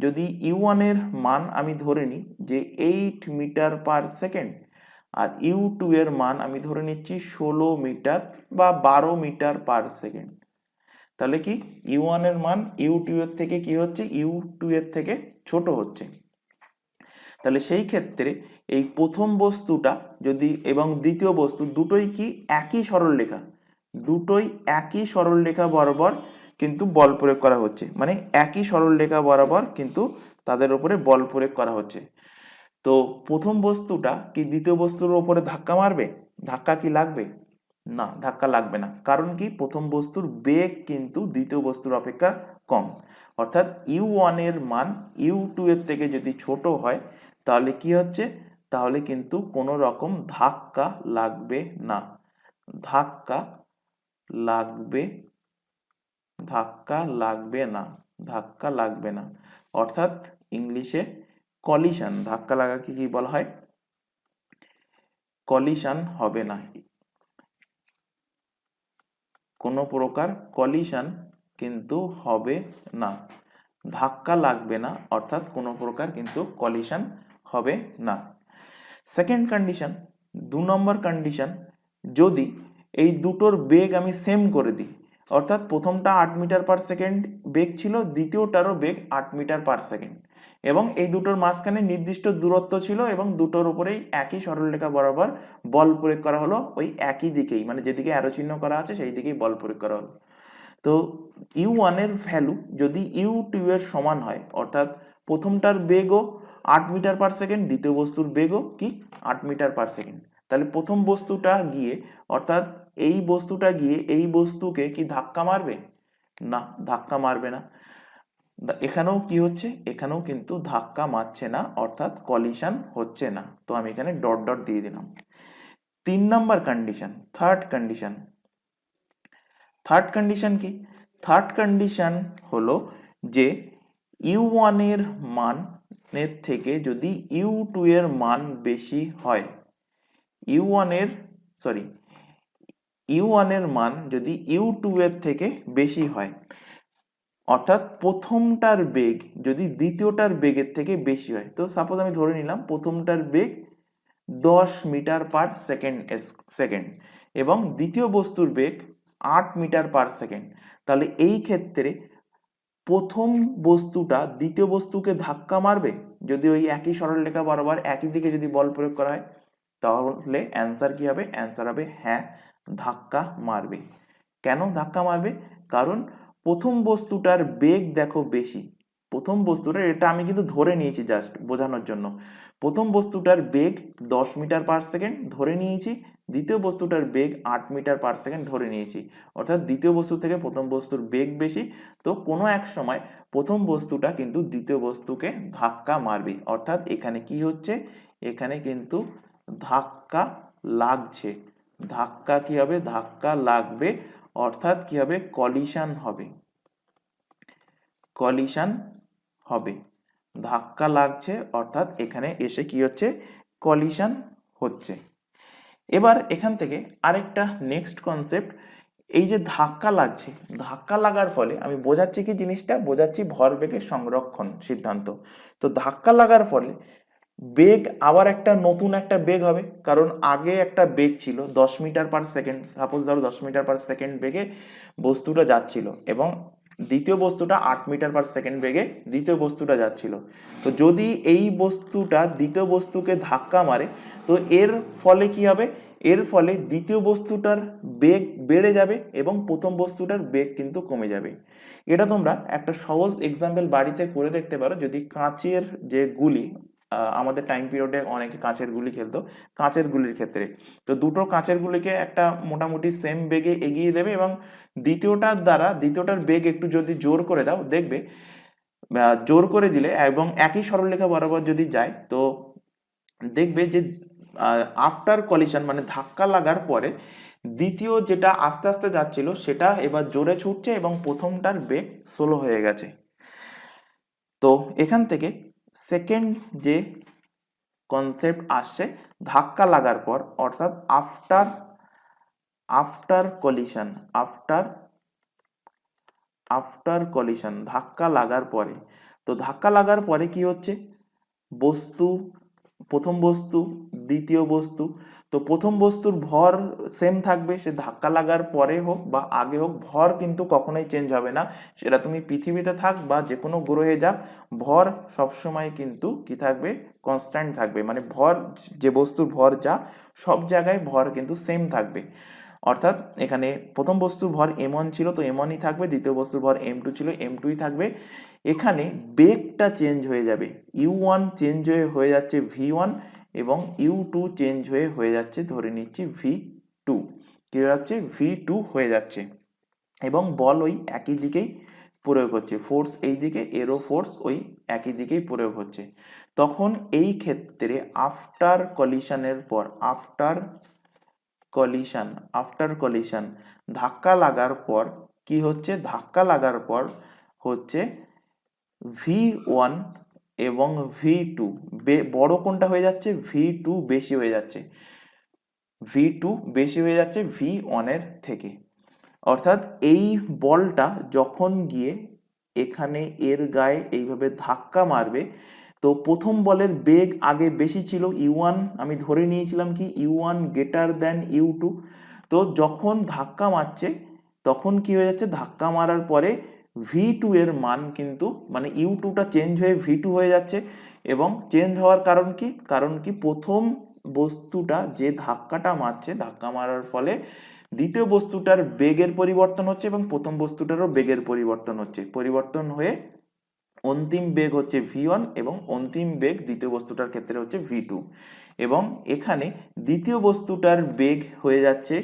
যদি u1 এর মান আমি ধরে নিই যে 8 মিটার পার সেকেন্ড, আর u2 এর মান আমি ধরে নিচ্ছি 16 মিটার বা 12 মিটার পার সেকেন্ড, তাহলে কি u1 এর মান u2 এর থেকে কি হচ্ছে, u2 এর থেকে ছোট হচ্ছে। তাহলে সেই ক্ষেত্রে এই প্রথম বস্তুটা যদি এবং দ্বিতীয় বস্তু দুটোই কি একই সরলরেখা, দুটোই একই সরলরেখা বরাবর কিন্তু বল প্রয়োগ করা হচ্ছে, মানে একই সরলরেখা বরাবর কিন্তু তাদের উপরে বল প্রয়োগ করা হচ্ছে। তো প্রথম বস্তুটা কি দ্বিতীয় বস্তুর উপরে ধাক্কা মারবে, ধাক্কা কি লাগবে, না ধাক্কা লাগবে না, কারণ কি প্রথম বস্তুর বেগ কিন্তু দ্বিতীয় বস্তুর অপেক্ষা কম, অর্থাৎ u1 এর মান u2 এর থেকে যদি ছোট হয়, তাহলে কি হচ্ছে, তাহলে কিন্তু কোনো রকম ধাক্কা লাগবে না, ধাক্কা লাগবে, ধাক্কা লাগবে না, ধাক্কা লাগবে না, অর্থাৎ ইংলিশে কলিশন, ধাক্কা লাগাকে কি বলা হয়, কলিশন হবে না, কোনো প্রকার কলিশন কিন্তু হবে না, ধাক্কা লাগবে না, অর্থাৎ কোনো প্রকার কিন্তু কলিশন হবে না। সেকেন্ড কন্ডিশন, 2 নম্বর কন্ডিশন, যদি এই দুটোর বেগ আমি সেম করে দিই, অর্থাৎ প্রথমটা 8 মিটার পার সেকেন্ড বেগ ছিল, দ্বিতীয়টারও বেগ 8 মিটার পার সেকেন্ড, এবং এই দুটোর মাঝখানে নির্দিষ্ট দূরত্ব ছিল, এবং দুটোর উপরেই একই সরলরেখা বরাবর বল প্রয়োগ করা হলো, ওই একই দিকেই, মানে যেদিকে অ্যারো চিহ্ন করা আছে সেই দিকেই বল প্রয়োগ করা হলো। তো u1 এর ভ্যালু যদি u2 এর সমান হয়, অর্থাৎ প্রথমটার বেগও 8 মিটার পার সেকেন্ড, দ্বিতীয় বস্তুর বেগও কি 8 মিটার পার সেকেন্ড। তাহলে প্রথম বস্তুটা গিয়ে, অর্থাৎ এই বস্তুটা গিয়ে এই বস্তুকে কি ধাক্কা মারবে? না, ধাক্কা মারবে না। এখানেও কি হচ্ছে? এখানেও কিন্তু ধাক্কা মারছে না, অর্থাৎ কলিশন হচ্ছে না। তো আমি এখানে ডট ডট দিয়ে দিলাম। 3 number condition, third condition. Third condition কি? থার্ড কন্ডিশন হলো যে u1 এর মানের থেকে যদি u2 এর মান বেশি হয়, u1 এর মান যদি u2 এর থেকে বেশি হয়, অর্থাৎ প্রথমটার বেগ যদি দ্বিতীয়টার বেগের থেকে বেশি হয়, তো সাপোজ আমি ধরে নিলাম প্রথমটার বেগ 10 মিটার পার সেকেন্ড এবং দ্বিতীয় বস্তুর বেগ 8 মিটার পার সেকেন্ড, তাহলে এই ক্ষেত্রে প্রথম বস্তুটা দ্বিতীয় বস্তুকে ধাক্কা মারবে যদি ওই একই সরলরেখা বরাবর একই দিকে যদি বল প্রয়োগ করা হয়? তাহলে অ্যান্সার কি হবে? অ্যান্সার হবে হ্যাঁ, ধাক্কা মারবে। কেন ধাক্কা মারবে? কারণ প্রথম বস্তুটার বেগ দেখো বেশি। প্রথম বস্তুটার, এটা আমি কিন্তু ধরে নিয়েছি জাস্ট বোঝানোর জন্য, প্রথম বস্তুটার বেগ 10 মিটার পার সেকেন্ড ধরে নিয়েছি, দ্বিতীয় বস্তুটার বেগ 8 মিটার পার সেকেন্ড ধরে নিয়েছি, অর্থাৎ দ্বিতীয় বস্তু থেকে প্রথম বস্তুর বেগ বেশি। তো কোনো এক সময় প্রথম বস্তুটা কিন্তু দ্বিতীয় বস্তুকে ধাক্কা মারবে, অর্থাৎ এখানে কি হচ্ছে? এখানে কিন্তু ধাক্কা লাগছে। ধাক্কা কি হবে? ধাক্কা লাগবে, অর্থাৎ কি হবে? কলিশন হবে। কলিশন হবে, ধাক্কা লাগছে, অর্থাৎ এখানে এসে কি হচ্ছে? কলিশন হচ্ছে। এবার এখান থেকে আরেকটা নেক্সট কনসেপ্ট, এই যে ধাক্কা লাগছে, ধাক্কা লাগার ফলে আমি বোঝাচ্ছি কি জিনিসটা? বোঝাচ্ছি ভরবেগের সংরক্ষণ সিদ্ধান্ত। তো ধাক্কা লাগার ফলে বেগ আবার একটা নতুন একটা বেগ হবে, কারণ আগে একটা বেগ ছিল 10 মিটার পার সেকেন্ড, সাপোজ ধরো 10 মিটার পার সেকেন্ড বেগে বস্তুটা যাচ্ছিল এবং দ্বিতীয় বস্তুটা 8 মিটার পার সেকেন্ড বেগে দ্বিতীয় বস্তুটা যাচ্ছিল। তো যদি এই বস্তুটা দ্বিতীয় বস্তুকে ধাক্কা মারে, তো এর ফলে কি হবে? এর ফলে দ্বিতীয় বস্তুটার বেগ বেড়ে যাবে এবং প্রথম বস্তুটার বেগ কিন্তু কমে যাবে। এটা তোমরা একটা সহজ এক্সাম্পল বাড়িতে করে দেখতে পারো। যদি কাঁচের যে গুলি, আমাদের টাইম পিরিয়ডে অনেকে কাঁচের গুলি খেলতো, কাঁচের গুলির ক্ষেত্রে তো দুটো কাঁচের গুলিকে একটা মোটামুটি সেম বেগে এগিয়ে দেবে এবং দ্বিতীয়টার বেগ একটু যদি জোর করে দাও, দেখবে জোর করে দিলে এবং একই সরলরেখা বরাবর যদি যায়, তো দেখবে যে আফটার কলিশন মানে ধাক্কা লাগার পরে দ্বিতীয় যেটা আস্তে আস্তে যাচ্ছিল সেটা এবার জোরে ছুটছে এবং প্রথমটার বেগ স্লো হয়ে গেছে। তো এখান থেকে সেকেন্ড যে কনসেপ্ট আসছে, ধাক্কা লাগার পর, অর্থাৎ আফটার কলিশন ধাক্কা লাগার পরে। তো ধাক্কা লাগার পরে কি হচ্ছে? প্রথম বস্তু দ্বিতীয় বস্তু, তো প্রথম বস্তুর ভর সেম থাকবে, সে ধাক্কা লাগার পরে হোক বা আগে হোক, ভর কিন্তু কখনোই চেঞ্জ হবে না। সেটা তুমি পৃথিবীতে থাক বা যে কোনো গ্রহে যাক, ভর সবসময় কিন্তু কি থাকবে? কনস্ট্যান্ট থাকবে। মানে ভর, যে বস্তুর ভর যা, সব জায়গায় ভর কিন্তু সেম থাকবে। অর্থাৎ এখানে প্রথম বস্তুর ভর m1 ছিল, তো m1ই থাকবে, দ্বিতীয় বস্তুর ভর m2 ছিল, m2ই থাকবে। এখানে বেগটা চেঞ্জ হয়ে যাবে, u1 চেঞ্জ হয়ে যাচ্ছে v1 এবং u2 চেঞ্জ হয়ে যাচ্ছে, ধরে নিচ্ছি v2, কি হয়ে যাচ্ছে? v2 হয়ে যাচ্ছে এবং বল ওই একই দিকেই প্রয়োগ হচ্ছে, ফোর্স এই দিকে, এরও ফোর্স ওই একই দিকেই প্রয়োগ হচ্ছে। তখন এই ক্ষেত্রে আফটার কলিশন ধাক্কা লাগার পর কি হচ্ছে? ধাক্কা লাগার পর হচ্ছে v1 এবং v2 বড় কোনটা হয়ে যাচ্ছে? v2 বেশি হয়ে যাচ্ছে, v1 এর থেকে। অর্থাৎ এই বলটা যখন গিয়ে এখানে এর গায়ে এইভাবে ধাক্কা মারবে, তো প্রথম বলের বেগ আগে বেশি ছিল u1, আমি ধরে নিয়েছিলাম কি u1 গ্রেটার দ্যান u2। তো যখন ধাক্কা মারছে তখন কি হয়ে যাচ্ছে? ধাক্কা মারার পরে v2 এর মান কিন্তু, মানে u2টা চেঞ্জ হয়ে v2 হয়ে যাচ্ছে। এবং চেঞ্জ হওয়ার কারণ কি প্রথম বস্তুটা যে ধাক্কাটা মারছে, ধাক্কা মারার ফলে দ্বিতীয় বস্তুটার বেগের পরিবর্তন হচ্ছে এবং প্রথম বস্তুটারও বেগের পরিবর্তন হচ্ছে, পরিবর্তন হয়ে অন্তিম বেগ হচ্ছে v1 এবং অন্তিম বেগ দ্বিতীয় বস্তুটার ক্ষেত্রে হচ্ছে v2। এবং এখানে দ্বিতীয় বস্তুটার বেগ হয়ে যাচ্ছে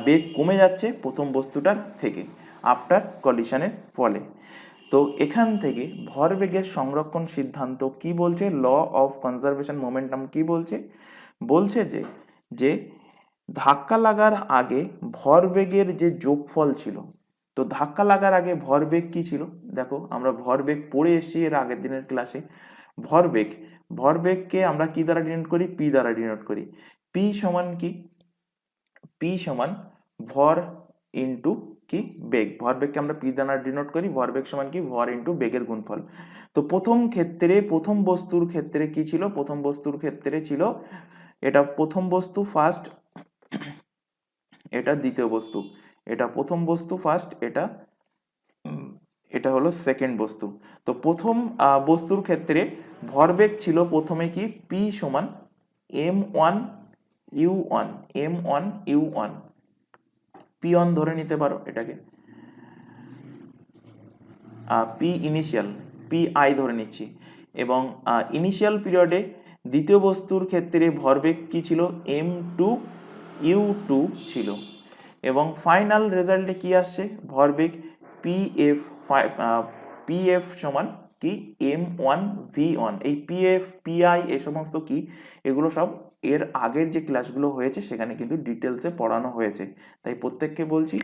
বেগ কমে যাচ্ছে প্রথম বস্তুটার থেকে আফটার কলিশনের ফলে। তো এখান থেকে ভরবেগের সংরক্ষণ সিদ্ধান্ত কি বলছে, ল অফ কনজারভেশন মোমেন্টাম কি বলছে, বলছে যে ধাক্কা লাগার আগে ভরবেগের যে যোগফল ছিল, তো ধাক্কা লাগার আগে ভরবেগ কি ছিল, দেখো আমরা ভরবেগ পড়ে এসেছি এর আগের দিনের ক্লাসে। ভরবেগকে আমরা কি দ্বারা ডিনোট করি, পি দ্বারা ডিনোট করি। পি সমান কি, পি সমান ভর ইন্টু কি বেগ। ভরবেগকে আমরা পি দ্বারা ডিনোট করি, ভরবেগ সমান কি ভর ইন্টু বেগের গুণফল। তো প্রথম বস্তুর ক্ষেত্রে কি ছিল, প্রথম বস্তুর ক্ষেত্রে ছিল এটা প্রথম বস্তু ফার্স্ট, এটা দ্বিতীয় বস্তু, এটা প্রথম বস্তু ফার্স্ট, এটা হলো সেকেন্ড বস্তু। তো প্রথম বস্তুর ক্ষেত্রে ভরবেগ ছিল প্রথমে কি পি সমান m1u1, m1u1, p1 ধরে নিতে পারো এটাকে, পি ইনিশিয়াল, পি আই ধরে নিচ্ছি। এবং ইনিশিয়াল পিরিয়ডে দ্বিতীয় বস্তুর ক্ষেত্রে ভরবেগ কি ছিল, m2u2 ছিল। এবং ফাইনাল রেজাল্টে কি আসছে, ভরবেগ pf, pf সমান কি m1v1। এই pf pi এই সমস্ত কি, এগুলো সব এর আগের যে ক্লাসগুলো হয়েছে সেখানে কিন্তু ডিটেলসে পড়ানো হয়েছে। তাই প্রত্যেককে বলছি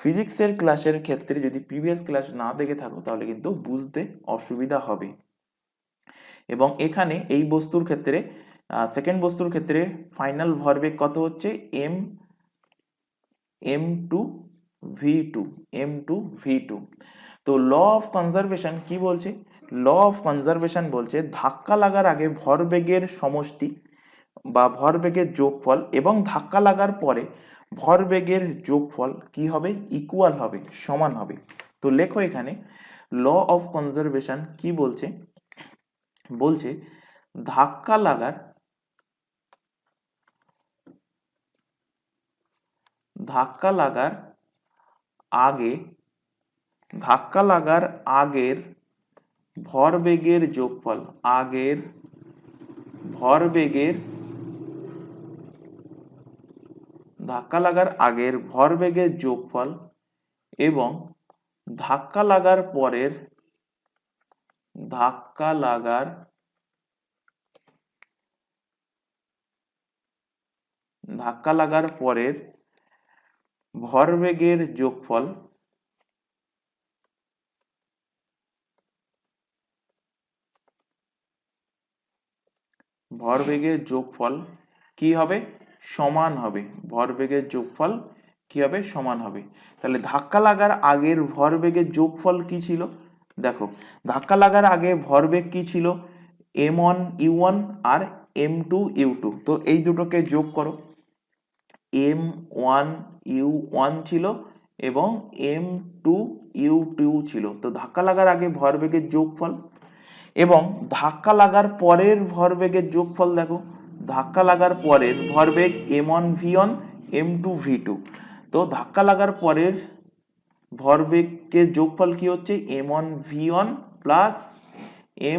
ফিজিক্সের ক্লাসের ক্ষেত্রে যদি প্রিভিয়াস ক্লাস না দেখে থাকো তাহলে কিন্তু বুঝতে অসুবিধা হবে। এবং এখানে এই বস্তুর ক্ষেত্রে সেকেন্ড বস্তুর ক্ষেত্রে ফাইনাল ভরবেগ কত হচ্ছে, m2v2। তো ল অফ কনজারভেশন কি বলছে, ল অফ কনজারভেশন বলছে ধাক্কা লাগার আগে ভরবেগের সমষ্টি বা ভরবেগের যোগফল এবং ধাক্কা লাগার পরে ভরবেগের যোগফল কি হবে, ইকুয়াল হবে, সমান হবে। তো লেখো এখানে ল অফ কনজারভেশন কি বলছে, বলছে ধাক্কা লাগার আগের ভরবেগের যোগফল, ধাক্কা লাগার আগের ভরবেগের যোগফল এবং ধাক্কা লাগার পরের ভরবেগের যোগফল কি হবে, সমান হবে। ভরবেগের যোগফল কি হবে, সমান হবে। তাহলে ধাক্কা লাগার আগের ভরবেগের যোগফল কি ছিল, দেখো ধাক্কা লাগার আগে ভরবেগ কি ছিল, m1u1 আর m2u2। তো এই দুটোকে যোগ করো, m1u1 ছিল এবং m2u2 ছিল। তো ধাক্কা লাগার আগে ভরবেগের যোগফল এবং ধাক্কা লাগার পরের ভরবেগের যোগফল, দেখো ধাক্কা লাগার পরের ভরবেগ m1v1 m2v2। তো ধাক্কা লাগার পরের ভরবেগের যোগফল কি হচ্ছে, m1v1 প্লাস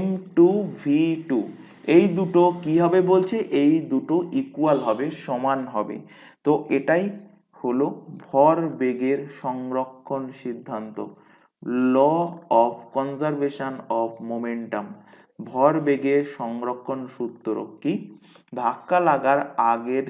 m2v2। এই দুটো কি হবে বলছে, এই দুটো ইকুয়াল হবে, সমান হবে। তো এটাই হলো ভরবেগের সংরক্ষণ সিদ্ধান্ত, law of conservation of momentum. ভরবেগের সংরক্ষণ সূত্র কি, ধাক্কা লাগার আগের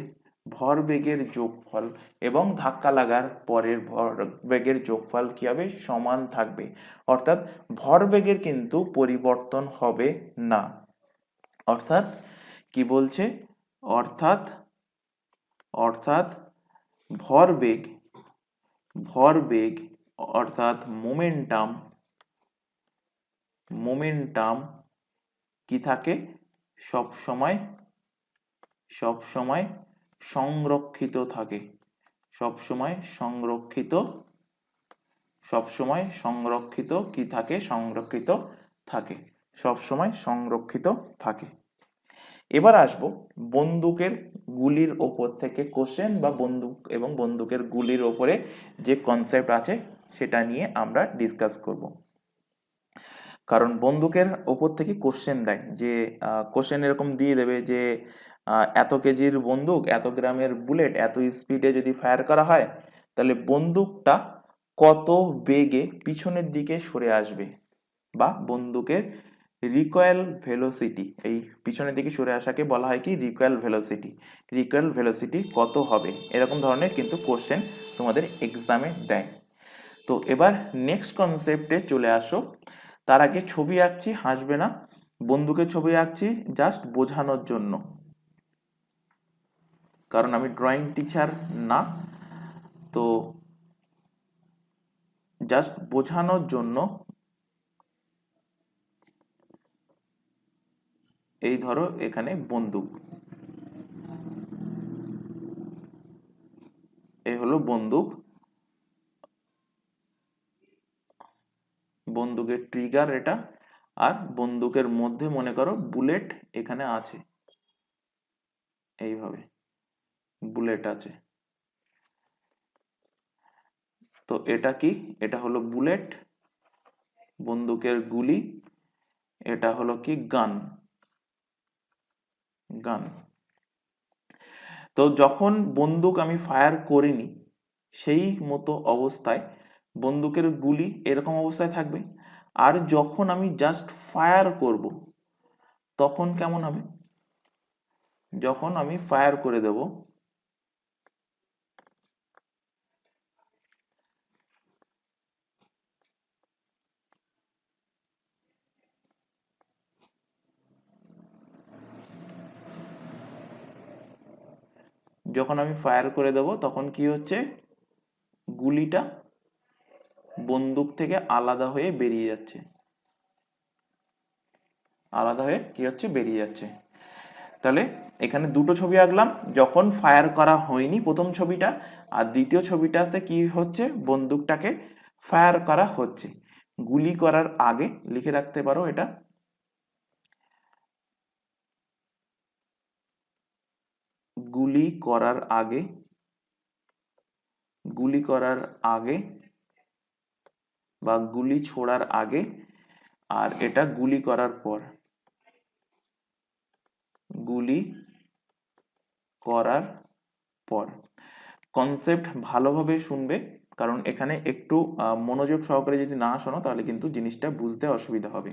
ভরবেগের যোগফল এবং ধাক্কা লাগার পরের ভরবেগের যোগফল কি হবে, সমান থাকবে। অর্থাৎ ভরবেগের কিন্তু পরিবর্তন হবে না। অর্থাৎ কি বলছে, অর্থাৎ ভরবেগ অর্থাৎ মোমেন্টাম কি থাকে, সব সময় সংরক্ষিত থাকে, সব সময় সংরক্ষিত কি থাকে, সংরক্ষিত থাকে। এবার আসবো বন্দুকের গুলির ওপর থেকে কোশ্চেন, বা বন্দুকের গুলির ওপরে যে কনসেপ্ট আছে সেটা নিয়ে আমরা ডিসকাস করব। কারণ বন্দুকের ওপর থেকে কোশ্চেন দেয়, যে কোশ্চেন এরকম দিয়ে দেবে যে এত কেজির বন্দুক, এত গ্রামের বুলেট, এত স্পিডে যদি ফায়ার করা হয় তাহলে বন্দুকটা কত বেগে পিছনের দিকে সরে আসবে, বা বন্দুকের রিকয়েল ভেলোসিটি, এই পিছনের দিকে সরে আসাকে বলা হয় কি রিকয়েল ভেলোসিটি। রিকয়েল ভেলোসিটি কত হবে, এরকম ধরনের কিন্তু কোশ্চেন তোমাদের এক্সামে দেয়। তো এবার নেক্সট কনসেপ্টে চলে আসো। তার আগে ছবি আঁকছি, হাসবে না। বন্দুকের ছবি আঁকছি জাস্ট বোঝানোর জন্য, কারণ আমি ড্রয়িং টিচার না, তো জাস্ট বোঝানোর জন্য। এই ধরো এখানে বন্দুক, এই হলো বন্দুক, বন্দুকের ট্রিগার এটা, আর বন্দুকের মধ্যে মনে করো বুলেট এখানে আছে, এইভাবে বুলেট আছে। তো এটা কি, এটা হলো বুলেট, বন্দুকের গুলি, এটা হলো কি গান, গান। তো যখন বন্দুক আমি ফায়ার করিনি সেই মতো অবস্থায় বন্দুকের গুলি এরকম অবস্থায় থাকবে, আর যখন আমি জাস্ট ফায়ার করব তখন কেমন হবে, যখন আমি ফায়ার করে দেব যখন আমি ফায়ার করে দেব তখন কি হচ্ছে, গুলিটা বন্দুক থেকে আলাদা হয়ে বেরিয়ে যাচ্ছে, আলাদা হয়ে কি হচ্ছে বেরিয়ে যাচ্ছে। তাহলে এখানে দুটো ছবি আঁকলাম, যখন ফায়ার করা হয়নি প্রথম ছবিটা, আর দ্বিতীয় ছবিটাতে কি হচ্ছে বন্দুকটাকে ফায়ার করা হচ্ছে। গুলি করার আগে লিখে রাখতে পারো এটা, গুলি করার আগে, গুলি করার আগে বা গুলি ছোড়ার আগে, আর এটা গুলি করার পর, গুলি করার পর। কনসেপ্ট ভালোভাবে শুনবে, কারণ এখানে একটু মনোযোগ সহকারে যদি না শোনো তাহলে কিন্তু জিনিসটা বুঝতে অসুবিধা হবে।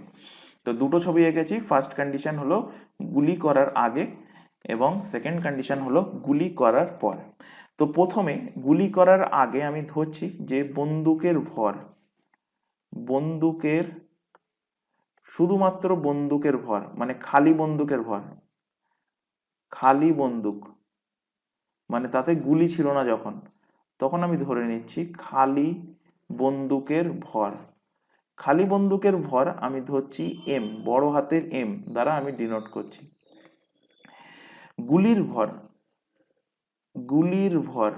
তো দুটো ছবি এঁকেছি, ফার্স্ট কন্ডিশন হলো গুলি করার আগে এবং সেকেন্ড কন্ডিশন হলো গুলি করার পর। তো প্রথমে গুলি করার আগে আমি ধরছি যে বন্দুকের ভর, বন্দুকের শুধুমাত্র বন্দুকের ভর, মানে খালি বন্দুকের ভর, খালি বন্দুক মানে তাতে গুলি ছিল না যখন, তখন আমি ধরে নিচ্ছি খালি বন্দুকের ভর। খালি বন্দুকের ভর আমি ধরছি এম, বড় হাতের এম দ্বারা আমি ডিনোট করছি। গুলির ভর, গুলির ভর,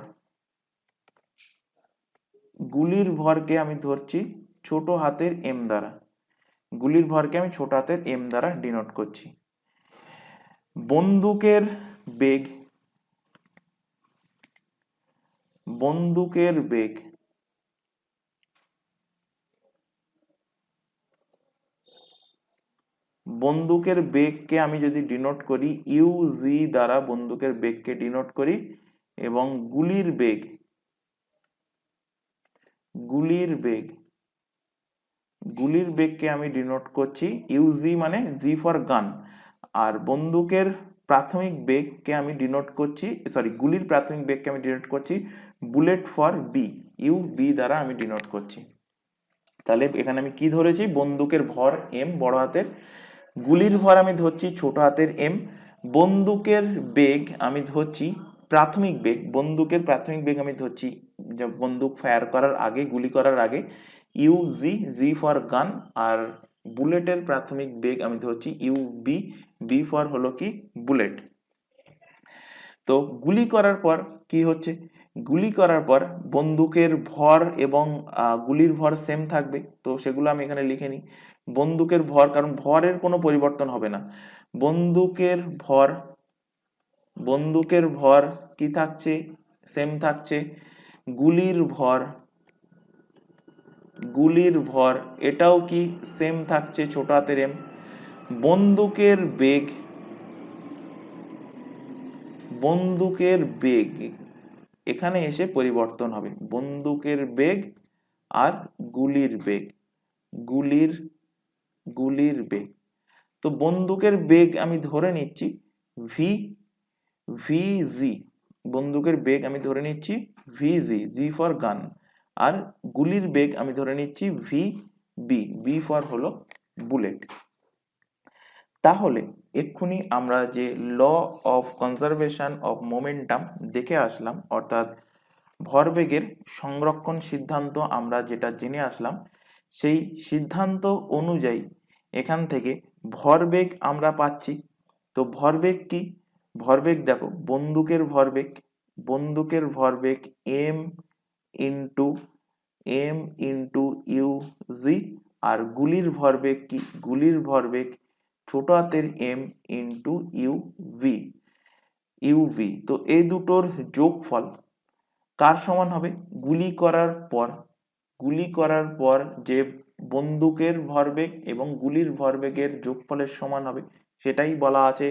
গুলির ভরকে আমি ধরছি ছোট হাতের এম দ্বারা, গুলির ভরকে আমি ছোট হাতের এম দ্বারা ডিনোট করছি। বন্দুকের বেগ, বন্দুকের বেগ, বন্দুকের বেগকে আমি যদি ডিনোট করি ইউজি দ্বারা, বন্দুকের বেগকে ডিনোট করি, এবং গুলির বেগ, গুলির বেগ, গুলির বেগকে আমি ডিনোট করছি ইউজি মানে জি ফর গান, আর বন্দুকের প্রাথমিক বেগকে আমি ডিনোট করছি, সরি গুলির প্রাথমিক বেগকে আমি ডিনোট করছি bullet for B, U B দ্বারা আমি ডিনোট করছি। তাহলে এখানে আমি কি ধরেছি, বন্দুকের ভর এম বড় হাতের, গুলির ভর আমি ধরছি ছোট হাতের এম, বন্দুকের বেগ আমি ধরছি প্রাথমিক বেগ, বন্দুকের প্রাথমিক বেগ আমি ধরছি বন্দুক ফায়ার করার আগে, গুলি করার আগে ইউ জি, জি ফর গান, আর বুলেটের প্রাথমিক বেগ আমি ধরছি ইউ বি, বি ফর হলো কি বুলেট। তো গুলি করার পর কি হচ্ছে, গুলি করার পর বন্দুকের ভর এবং গুলির ভর সেম থাকবে, তো সেগুলো আমি এখানে লিখে নিই। বন্দুকের ভর, কারণ ভরের কোনো পরিবর্তন হবে না, বন্দুকের ভর, বন্দুকের ভর কি থাকছে সেম থাকছে, গুলির ভর, গুলির ভর এটাও কি সেম থাকছে ছোট হাতের এম। বন্দুকের বেগ এখানে এসে পরিবর্তন হবে, বন্দুকের বেগ আর গুলির বেগ, গুলির বেগ। তো বন্দুকের বেগ আমি ধরে নিচ্ছি ভিজি, বন্দুকের বেগ আমি ধরে নিচ্ছি ভিজি, জি ফর গান। আর গুলির বেগ আমি ধরে নিচ্ছি বি ফর হলো বুলেট। তাহলে এক্ষুনি আমরা যে law of conservation of momentum দেখে আসলাম, অর্থাৎ ভরবেগের সংরক্ষণ সিদ্ধান্ত আমরা যেটা জেনে আসলাম, সেই সিদ্ধান্ত অনুযায়ী এখান থেকে ভরবেগ আমরা পাচ্ছি। তো ভরবেগ কি? ভরবেগ দেখো, বন্দুকের ভরবেগ এম ইন্টু ইউজি। আর গুলির ভরবেগ কি? গুলির ভরবেগ ছোট হাতের এম ইন্টু ইউভি। তো এই দুটোর যোগফল কার সমান হবে? গুলি করার পর যে বন্দুকের ভরবেগ এবং গুলির ভরবেগের যোগফলের সমান হবে, সেটাই বলা আছে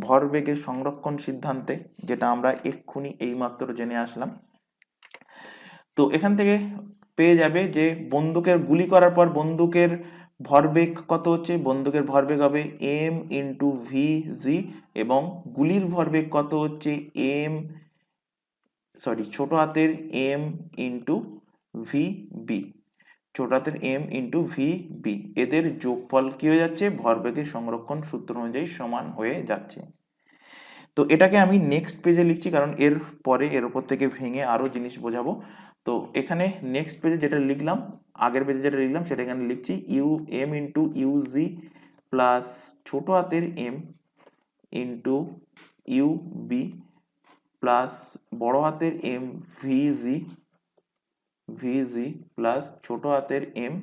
ভরবেগের সংরক্ষণ সিদ্ধান্তে, যেটা আমরা এক্ষুনি এইমাত্র জেনে আসলাম। তো এখান থেকে পেয়ে যাবে যে বন্দুকের গুলি করার পর বন্দুকের ভরবেগ কত হচ্ছে? বন্দুকের ভরবেগ হবে এম ইন্টু ভিজি, এবং গুলির ভরবেগ কত হচ্ছে? ছোট হাতের এম ইন্টু ভিবি, ছোট হাতের এম ইন্টু ভিবি। এদের যোগফল কি হয়ে যাচ্ছে? ভরবেগের সংরক্ষণ সূত্র অনুযায়ী সমান হয়ে যাচ্ছে। তো এটাকে আমি নেক্সট পেজে লিখছি, কারণ এর পরে এর উপর থেকে ভেঙে আরো জিনিস বোঝাবো। তো এখানে নেক্সট পেজে যেটা লিখলাম, আগের পেজে যেটা লিখলাম সেটা এখানে লিখছি এম ইন্টু ইউজি প্লাস ছোট হাতের এম ইন্টু ইউবি প্লাস বড় হাতের এম ভিজি প্লাস ছোট হাতের এম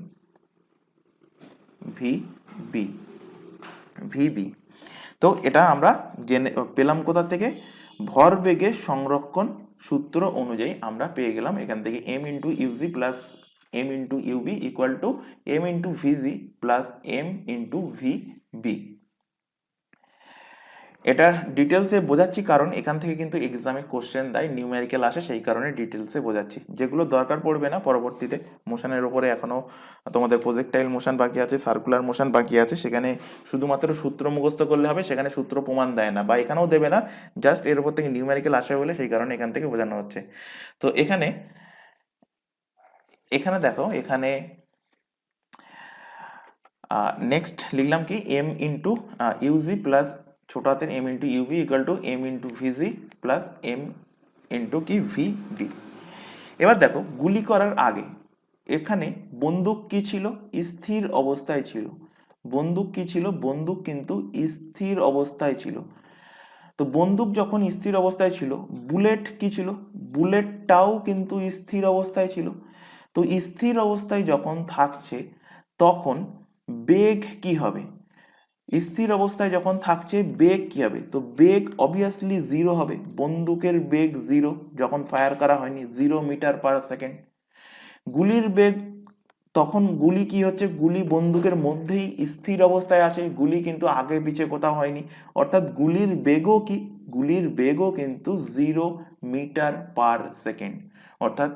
ভিবি। তো এটা আমরা জেনে পেলাম কোথা থেকে? ভরবেগের সংরক্ষণ সূত্র অনুযায়ী আমরা পেয়ে গেলাম এখান থেকে M into UG plus M into UB equal to M into VG plus M into VB. এটা ডিটেলসে বোঝাচ্ছি কারণ এখান থেকে কিন্তু এক্সামে কোশ্চেন দেয়, নিউমেরিক্যাল আসে, সেই কারণে ডিটেলসে বোঝাচ্ছি। যেগুলো দরকার পড়বে না পরবর্তীতে, মোশনের ওপরে এখনো তোমাদের প্রজেক্টাইল মোশন বাকি আছে, সার্কুলার মোশন বাকি আছে, সেখানে শুধুমাত্র সূত্র মুখস্থ করলে হবে, সেখানে সূত্র প্রমাণ দেয় না বা এখানেও দেবে না, জাস্ট এর উপর থেকে নিউমেরিক্যাল আসে বলে সেই কারণে এখান থেকে বোঝানো হচ্ছে। তো এখানে দেখো, এখানে নেক্সট লিখলাম কি এম ইন্টু ইউজি প্লাস ছোট হাতের M into UV equal to M into VG plus M into কি ভিডি। এবার দেখো, গুলি করার আগে এখানে বন্দুক কি ছিল? স্থির অবস্থায় ছিল। বন্দুক কি ছিল? বন্দুক কিন্তু স্থির অবস্থায় ছিল। তো বন্দুক যখন স্থির অবস্থায় ছিল, বুলেট কি ছিল? বুলেটটাও কিন্তু স্থির অবস্থায় ছিল। তো স্থির অবস্থায় যখন থাকছে তখন বেগ কি হবে? স্থির অবস্থায় যখন থাকছে বেগ কি হবে? তো বেগ অবভিয়াসলি জিরো হবে। বন্দুকের বেগ জিরো, যখন ফায়ার করা হয়নি, 0 মিটার/সেকেন্ড। গুলির বেগ, তখন গুলি কি হচ্ছে? গুলি বন্দুকের মধ্যেই স্থির অবস্থায় আছে, গুলি কিন্তু আগে পিছে কোথাও হয়নি, অর্থাৎ গুলির বেগও কি? গুলির বেগও কিন্তু 0 মিটার/সেকেন্ড। অর্থাৎ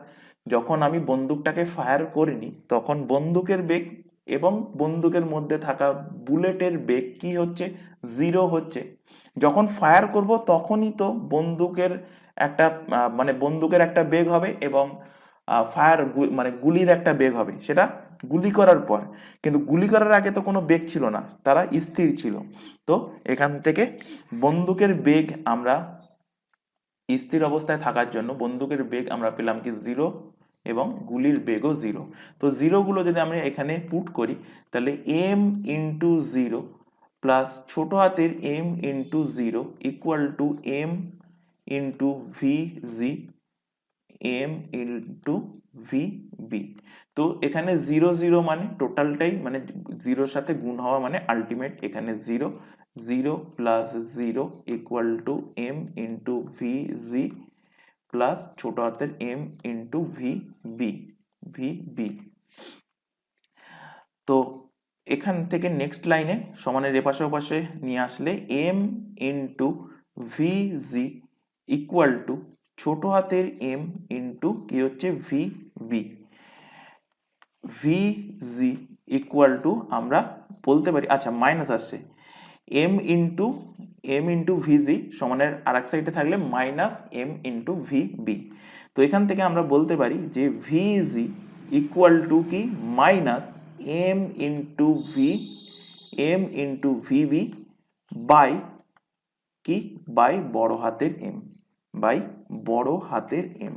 যখন আমি বন্দুকটাকে ফায়ার করিনি তখন বন্দুকের বেগ এবং বন্দুকের মধ্যে থাকা বুলেটের বেগ কি হচ্ছে? 0 হচ্ছে। যখন ফায়ার করব তখনই তো বন্দুকের একটা বন্দুকের একটা বেগ হবে এবং ফায়ার গুলির একটা বেগ হবে, সেটা গুলি করার পর। কিন্তু গুলি করার আগে তো কোনো বেগ ছিল না, তারা স্থির ছিল। তো এখান থেকে বন্দুকের বেগ আমরা স্থির অবস্থায় থাকার জন্য বন্দুকের বেগ আমরা পেলাম কি 0, এবং গুলির বেগও 0। তো জিরোগুলো যদি আমরা এখানে পুট করি তাহলে এম ইন্টু 0 প্লাস ছোট হাতের M into 0 equal to M into VG M into VB. তো এখানে 0 মানে টোটালটাই, মানে 0-র সাথে গুণ হওয়া মানে আলটিমেট, এখানে 0 plus 0 equal to M into VG plus ছোট হাতের এম ইন্টু ভিবি। তো এখান থেকে নেক্সট লাইনে সমানের এপাশে ওপাশে নিয়ে আসলে এম ইন্টু ভিজি ইকুয়াল টু ছোট হাতের এম ইন্টু কি হচ্ছে ভি বি। ভিজি ইকুয়াল টু আমরা বলতে পারি, আচ্ছা মাইনাস আসছে, এম ইন্টু ভিজি সমানের আর এক সাইডে থাকলে minus M into V B. তো এখান থেকে আমরা বলতে পারি যে ভিজি ইকুয়াল টু কি minus M into VB by কি বাই বড় হাতের এম, বাই বড় হাতের এম,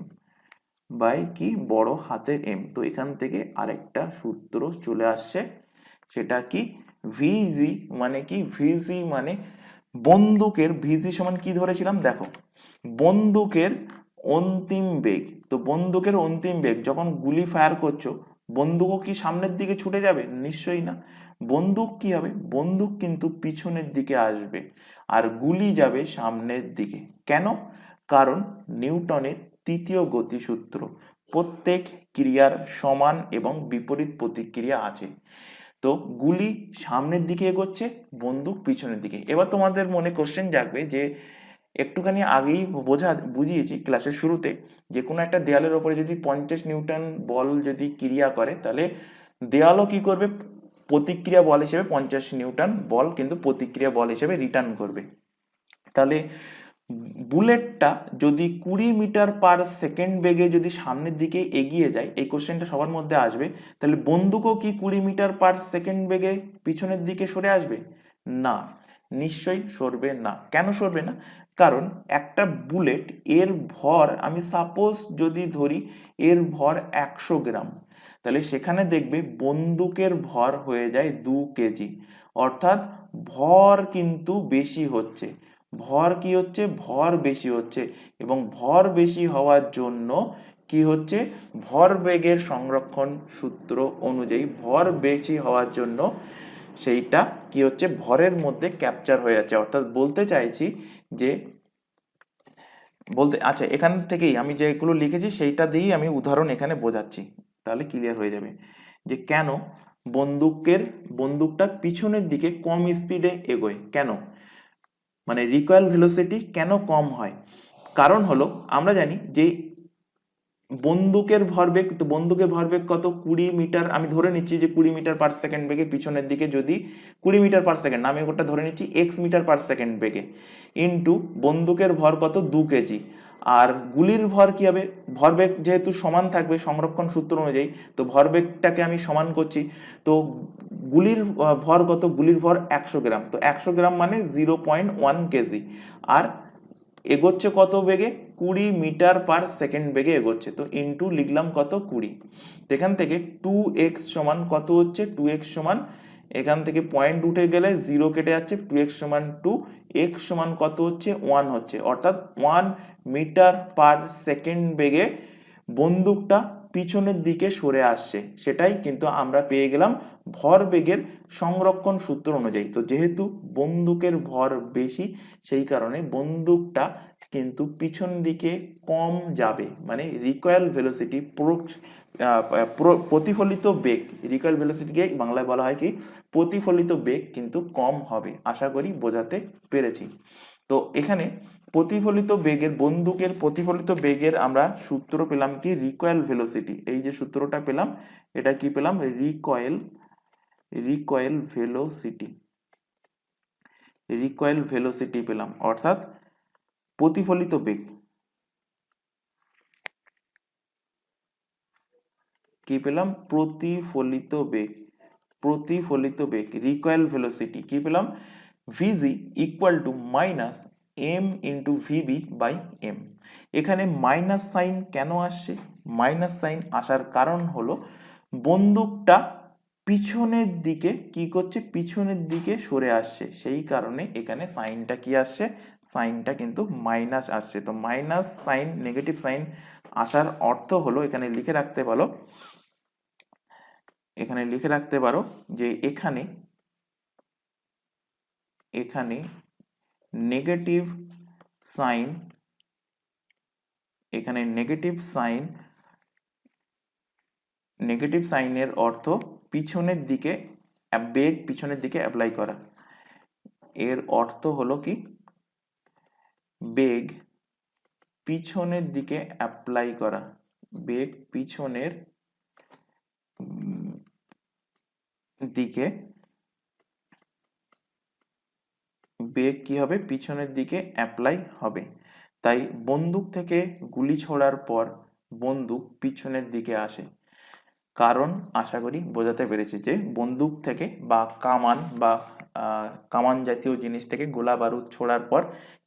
বাই কি বড় হাতের এম। তো এখান থেকে আরেকটা সূত্র চলে আসছে, সেটা কি ভিজি মানে কি, ভিজি মানে বন্দুকের, ভিজি সমান কি ধরেছিলাম দেখো, বন্দুকের অন্তিম বেগ। তো বন্দুকের অন্তিম বেগ যখন গুলি ফায়ার করছো, বন্দুকও কি সামনের দিকে ছুটে যাবে? নিশ্চয়ই না। বন্দুক কি হবে, বন্দুক কিন্তু পিছনের দিকে আসবে আর গুলি যাবে সামনের দিকে। কেন? কারণ নিউটনের তৃতীয় গতিসূত্র, প্রত্যেক ক্রিয়ার সমান এবং বিপরীত প্রতিক্রিয়া আছে। তো গুলি সামনের দিকে এগোচ্ছে, বন্দুক পিছনের দিকে। এবার তোমাদের মনে কোশ্চেন জাগবে যে একটুখানি আগেই বুঝিয়েছি ক্লাসের শুরুতে, যে কোনো একটা দেয়ালের ওপরে যদি 50 নিউটন বল যদি ক্রিয়া করে, তাহলে দেয়ালও কি করবে, প্রতিক্রিয়া বল হিসেবে 50 নিউটন বল কিন্তু প্রতিক্রিয়া বল হিসেবে রিটার্ন করবে। তাহলে বুলেটটা যদি 20 মিটার পার সেকেন্ড বেগে যদি সামনের দিকে এগিয়ে যায়, এই কোশ্চেনটা সবার মধ্যে আসবে, তাহলে বন্দুকও কি 20 মিটার পার সেকেন্ড বেগে পিছনের দিকে সরে আসবে? না, নিশ্চয়ই সরবে না। কেন সরবে না? কারণ একটা বুলেট এর ভর, আমি সাপোজ যদি ধরি এর ভর 100 গ্রাম, তাহলে সেখানে দেখবে বন্দুকের ভর হয়ে যায় 2 কেজি, অর্থাৎ ভর কিন্তু বেশি হচ্ছে। ভর কি হচ্ছে, ভর বেশি হচ্ছে, এবং ভর বেশি হওয়ার জন্য কি হচ্ছে, ভর বেগের সংরক্ষণ সূত্র অনুযায়ী ভর বেশি হওয়ার জন্য সেইটা কি হচ্ছে, ভরের মধ্যে ক্যাপচার হয়ে যাচ্ছে। অর্থাৎ বলতে চাইছি যে আচ্ছা এখান থেকেই আমি যেগুলো লিখেছি সেইটা দিয়েই আমি উদাহরণ এখানে বোঝাচ্ছি, তাহলে ক্লিয়ার হয়ে যাবে যে কেন বন্দুকটা পিছনের দিকে কম স্পিডে এগোয়। কেন? মানে রিকয়েল ভেলোসিটি কেন কম হয়? কারণ হলো আমরা জানি যে বন্দুকের ভরবেগ, তো বন্দুকের ভরবেগ কত, 20 মিটার, আমি ধরে নিচ্ছি যে 20 মিটার পার সেকেন্ড বেগে পিছনের দিকে, যদি 20 মিটার পার সেকেন্ড, আমি ওটা ধরে নিচ্ছি এক্স মিটার পার সেকেন্ড বেগে, ইন্টু বন্দুকের ভর কত, 2 কেজি। আর গুলির ভর কি হবে, ভরবেগ যেহেতু সমান থাকবে সংরক্ষণ সূত্র অনুযায়ী, তো ভরবেগটাকে আমি সমান করছি। তো গুলির ভর কত, গুলির ভর 100 গ্রাম, তো 100 গ্রাম মানে 0.1 কেজি। আর এগোচ্ছে কত বেগে, 20 মিটার পার সেকেন্ড বেগে এগোচ্ছে, তো ইনটু লিখলাম কত, 20। এখান থেকে 2x সমান কত হচ্ছে, 2x সমান, এখান থেকে পয়েন্ট উঠে গেলে 0 কেটে যাচ্ছে, 2x সমান 2, x সমান কত হচ্ছে, 1 হচ্ছে, অর্থাৎ 1 মিটার পার সেকেন্ড বেগে বন্দুকটা পিছনের দিকে সরে আসছে। সেটাই কিন্তু আমরা পেয়ে গেলাম ভর বেগের সংরক্ষণ সূত্র অনুযায়ী। তো যেহেতু বন্দুকের ভর বেশি, সেই কারণে বন্দুকটা কিন্তু পিছন দিকে কম যাবে, মানে রিকয়েল ভেলোসিটি, প্রতিফলিত বেগ, রিকয়েল ভেলোসিটিকে বাংলায় বলা হয় কি, প্রতিফলিত বেগ কিন্তু কম হবে। আশা করি বোঝাতে পেরেছি। তো এখানে প্রতিফলিত বেগের, বন্দুকের প্রতিফলিত বেগের আমরা সূত্র পেলাম কি, রিকয়েল ভেলোসিটি। এই যে সূত্রটা পেলাম, এটা কি পেলাম, রিকয়েল ভেলোসিটি পেলাম, অর্থাৎ প্রতিফলিত বেগ। কি পেলাম, প্রতিফলিত বেগ, রিকয়েল ভেলোসিটি কি পেলাম, VG equal to minus M into VB by M. এখানে মাইনাস সাইন কেন আসছে? মাইনাস সাইন আসার কারণ হলো বন্দুকটা পিছনের দিকে কি করছে, পিছনের দিকে সরে আসছে, সেই কারণে এখানে সাইনটা কি আসছে, সাইনটা কিন্তু মাইনাস আসছে। তো মাইনাস সাইন, নেগেটিভ সাইন আসার অর্থ হলো, এখানে লিখে রাখতে পারো যে এখানে নেগেটিভ সাইন, নেগেটিভ সাইনের অর্থ পিছনের দিকে বেগ পিছনের দিকে অ্যাপ্লাই করা। এর অর্থ হলো কি, বেগ পিছনের দিকে অ্যাপ্লাই করা, বেগ পিছনের দিকে, বেগ কি হবে, পিছনের দিকে অ্যাপ্লাই হবে। তাই বন্দুক থেকে গুলি ছোড়ার পর বন্দুক পিছনের দিকে আসে। কারণ আশা করি বোঝাতে পেরেছি যে বন্দুক থেকে বা কামান বা কামান জাতীয় জিনিস থেকে গোলা বারুদ ছোড়ার পর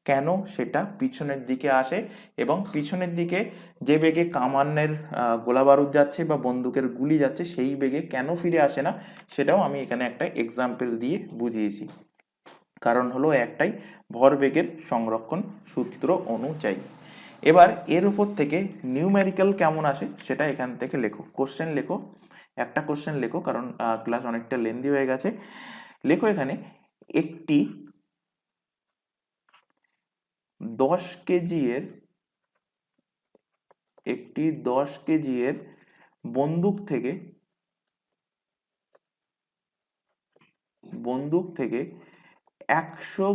কেন সেটা পিছনের দিকে আসে, এবং পিছনের দিকে যে বেগে কামানের গোলা বারুদ যাচ্ছে বা বন্দুকের গুলি যাচ্ছে সেই বেগে কেন ফিরে আসে না, সেটাও আমি এখানে একটা এক্সাম্পল দিয়ে বুঝিয়েছি। কারণ হলো একটাই, ভরবেগের সংরক্ষণ সূত্র অনুযায়ী। এবার এর উপর থেকে নিউমেরিক্যাল কেমন আসে সেটা এখান থেকে লেখো, কোশ্চেন লেখো, একটা কোশ্চেন লেখো, কারণ ক্লাস অনেকটা লেন্দি হয়ে গেছে। লেখো এখানে, একটি 10 কেজি এর বন্দুক থেকে 100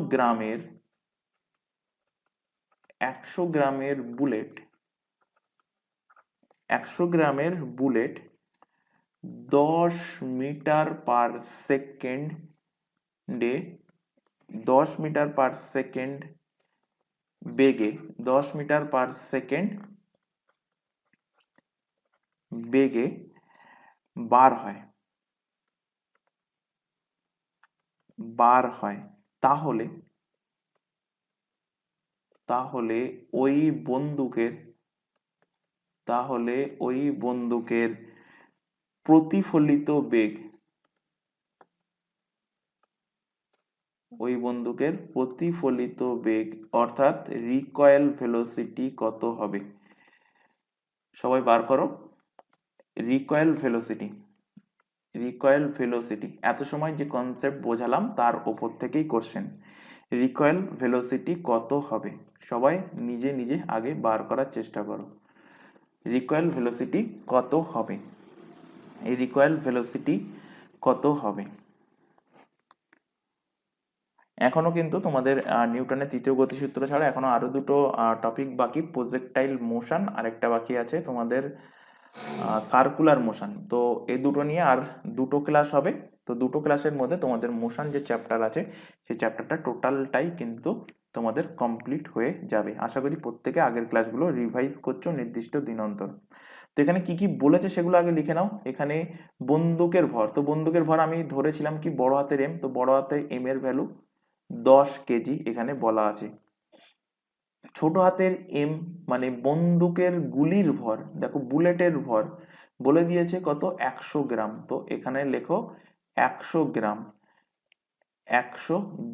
গ্রামের বুলেট 10 মিটার পার সেকেন্ডে 10 মিটার পার সেকেন্ড বেগে 10 মিটার পার সেকেন্ড বেগে বার হয়, তাহলে ওই বন্দুকের প্রতিফলিত বেগ অর্থাৎ রিকয়েল ভেলোসিটি কত হবে? সবাই বার করো। রিকয়েল ভেলোসিটি এত সময় যে কনসেপ্ট বোঝালাম তার ওপর থেকেই কোশ্চেন। রিকয়েল ভেলোসিটি কত হবে? সবাই নিজে নিজে আগে বার করার চেষ্টা করো। রিকয়েল ভেলোসিটি কত হবে? এই রিকয়েল ভেলোসিটি কত হবে? এখনো কিন্তু তোমাদের নিউটনের তৃতীয় গতিসূত্র ছাড়া এখনো আরো দুটো টপিক বাকি, প্রজেক্টাইল মোশন, আরেকটা বাকি আছে তোমাদের সার্কুলার মোশন। তো এই দুটো নিয়ে আর দুটো ক্লাস হবে। তো দুটো ক্লাসের মধ্যে তোমাদের মোশন যে চ্যাপ্টার আছে সেই চ্যাপ্টারটা টোটালটাই কিন্তু তোমাদের কমপ্লিট হয়ে যাবে। আশা করি প্রত্যেকে আগের ক্লাসগুলো রিভাইজ করছো নির্দিষ্ট দিন অন্তর। তো এখানে কি কি বলেছে সেগুলো আগে লিখে নাও। এখানে বন্দুকের ভর, তো বন্দুকের ভর আমি ধরেছিলাম কি বড় হাতের এম, তো বড় হাতের এম এর ভ্যালু 10 কেজি এখানে বলা আছে। ছোট হাতের এম মানে বন্দুকের গুলির ভর, দেখো বুলেটের ভর বলে দিয়েছে কত, 100 গ্রাম। তো এখানে লেখো 100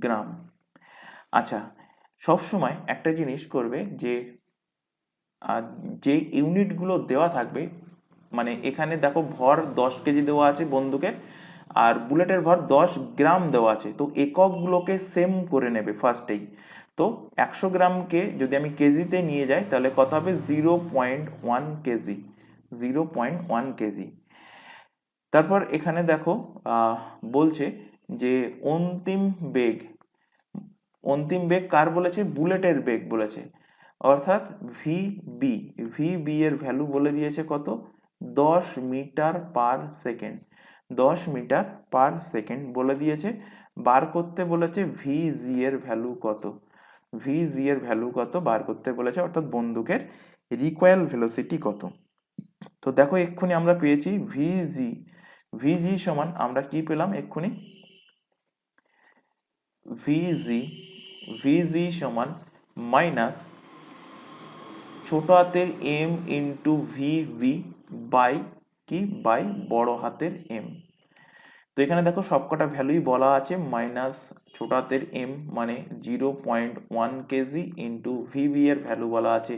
গ্রাম। আচ্ছা, সবসময় একটা জিনিস করবে যে যে ইউনিটগুলো দেওয়া থাকবে, মানে এখানে দেখো ভর 10 কেজি দেওয়া আছে বন্দুকের, আর বুলেটের ভর 10 গ্রাম দেওয়া আছে, তো এককগুলোকে সেম করে নেবে ফার্স্টেই। তো 100 গ্রামকে যদি আমি কেজিতে নিয়ে যাই তাহলে কত হবে, 0.1 কেজি, 0.1 কেজি। তারপর এখানে দেখো বলছে যে অন্তিম বেগ কার বলেছে, বুলেটের বেগ বলেছে, অর্থাৎ ভিবি এর ভ্যালু বলে দিয়েছে কত, 10 metre per second, 10 metre per second বলে দিয়েছে। বার করতে বলেছে ভিজি এর ভ্যালু কত বার করতে বলেছে, অর্থাৎ বন্দুকের রিকয়েল ভেলোসিটি কত। তো দেখো এক্ষুনি আমরা পেয়েছি ভিজি সমান, আমরা কি পেলাম এক্ষুনি, ভিজি সমান মাইনাস ছোট হাতের এম ইন্টু ভিবি বাই বড় হাতের এম। তো এখানে দেখো সবকটা ভ্যালুই বলা আছে, মাইনাস ছোট হাতের এম মানে 0.1 কেজি ইন্টু ভিবি এর ভ্যালু বলা আছে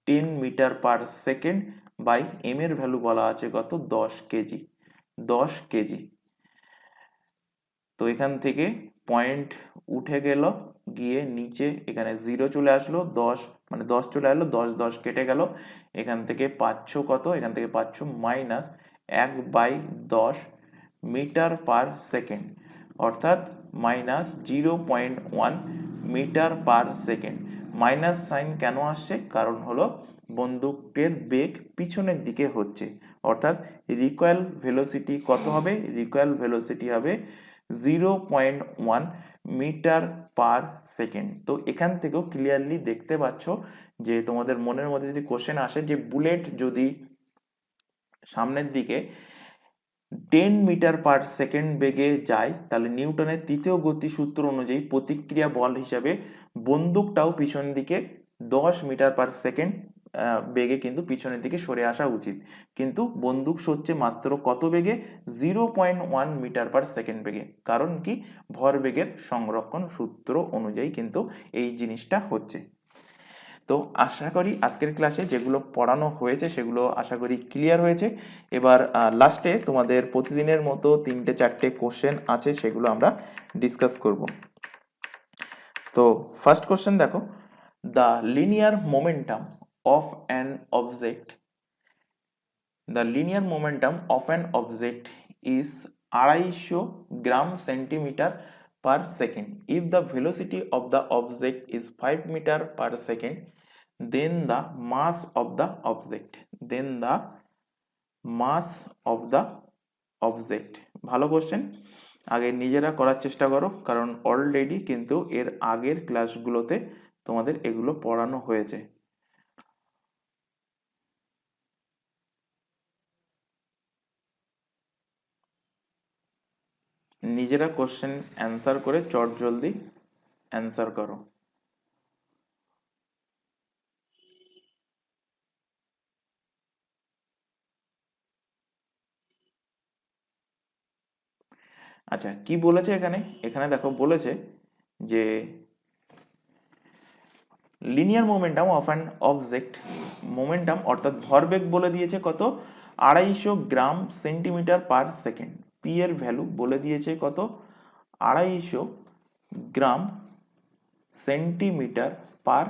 10 metre per second by M এর ভ্যালু বলা আছে কত, 10 কেজি। তো এখান থেকে পয়েন্ট উঠে গেল, গিয়ে নিচে এখানে 0 চলে আসলো, 10 মানে 10 চলে আসলো, 10 কেটে গেল, এখান থেকে পাচ্ছ কত, এখান থেকে পাচ্ছ মাইনাস 1/10 মিটার পার সেকেন্ড, অর্থাৎ -0.1 metre per second. Minus sign কেন আসছে? কারণ হলো বন্দুকের বেগ পিছনের দিকে হচ্ছে, অর্থাৎ রিকয়েল ভেলোসিটি কত হবে? রিকয়েল ভেলোসিটি হবে 0.1 মিটার পার সেকেন্ড। তো এখান থেকেও ক্লিয়ারলি দেখতে পাচ্ছ যে তোমাদের মনের মধ্যে যদি কোশ্চেন আসে যে বুলেট যদি সামনের দিকে 10 মিটার পার সেকেন্ড বেগে যায়, তাহলে নিউটনের তৃতীয় গতিসূত্র অনুযায়ী প্রতিক্রিয়া বল হিসাবে বন্দুকটাও পিছন দিকে 10 মিটার পার সেকেন্ড বেগে কিন্তু পিছনের দিকে সরে আসা উচিত, কিন্তু বন্দুক সরছে মাত্র কত বেগে? 0.1 মিটার পার সেকেন্ড বেগে। কারণ কি? ভরবেগের সংরক্ষণ সূত্র অনুযায়ী কিন্তু এই জিনিসটা হচ্ছে। তো আশা করি আজকের ক্লাসে যেগুলো পড়ানো হয়েছে সেগুলো আশা করি ক্লিয়ার হয়েছে। এবার লাস্টে তোমাদের প্রতিদিনের মতো 3-4টে কোশ্চেন আছে, সেগুলো আমরা ডিসকাস করব। তো ফার্স্ট কোশ্চেন দেখো, the linear momentum of an object is 250 gram centimetre per second. If the velocity of the object is 5 meter per second, then the mass of the object. ভালো question, আগে নিজেরা করার চেষ্টা করো, কারণ অলরেডি কিন্তু এর আগের ক্লাসগুলোতে তোমাদের এগুলো পড়ানো হয়েছে। নিজেরা কোশ্চেন অ্যান্সার করে চট জলদি অ্যান্সার করো। আচ্ছা, কি বলেছে এখানে? এখানে দেখো বলেছে যে linear momentum of an object, momentum অর্থাৎ ভরবেগ বলে দিয়েছে কত? 250 গ্রাম সেন্টিমিটার পার সেকেন্ড। পি এর ভ্যালু বলে দিয়েছে কত? 250 গ্রাম সেন্টিমিটার পার,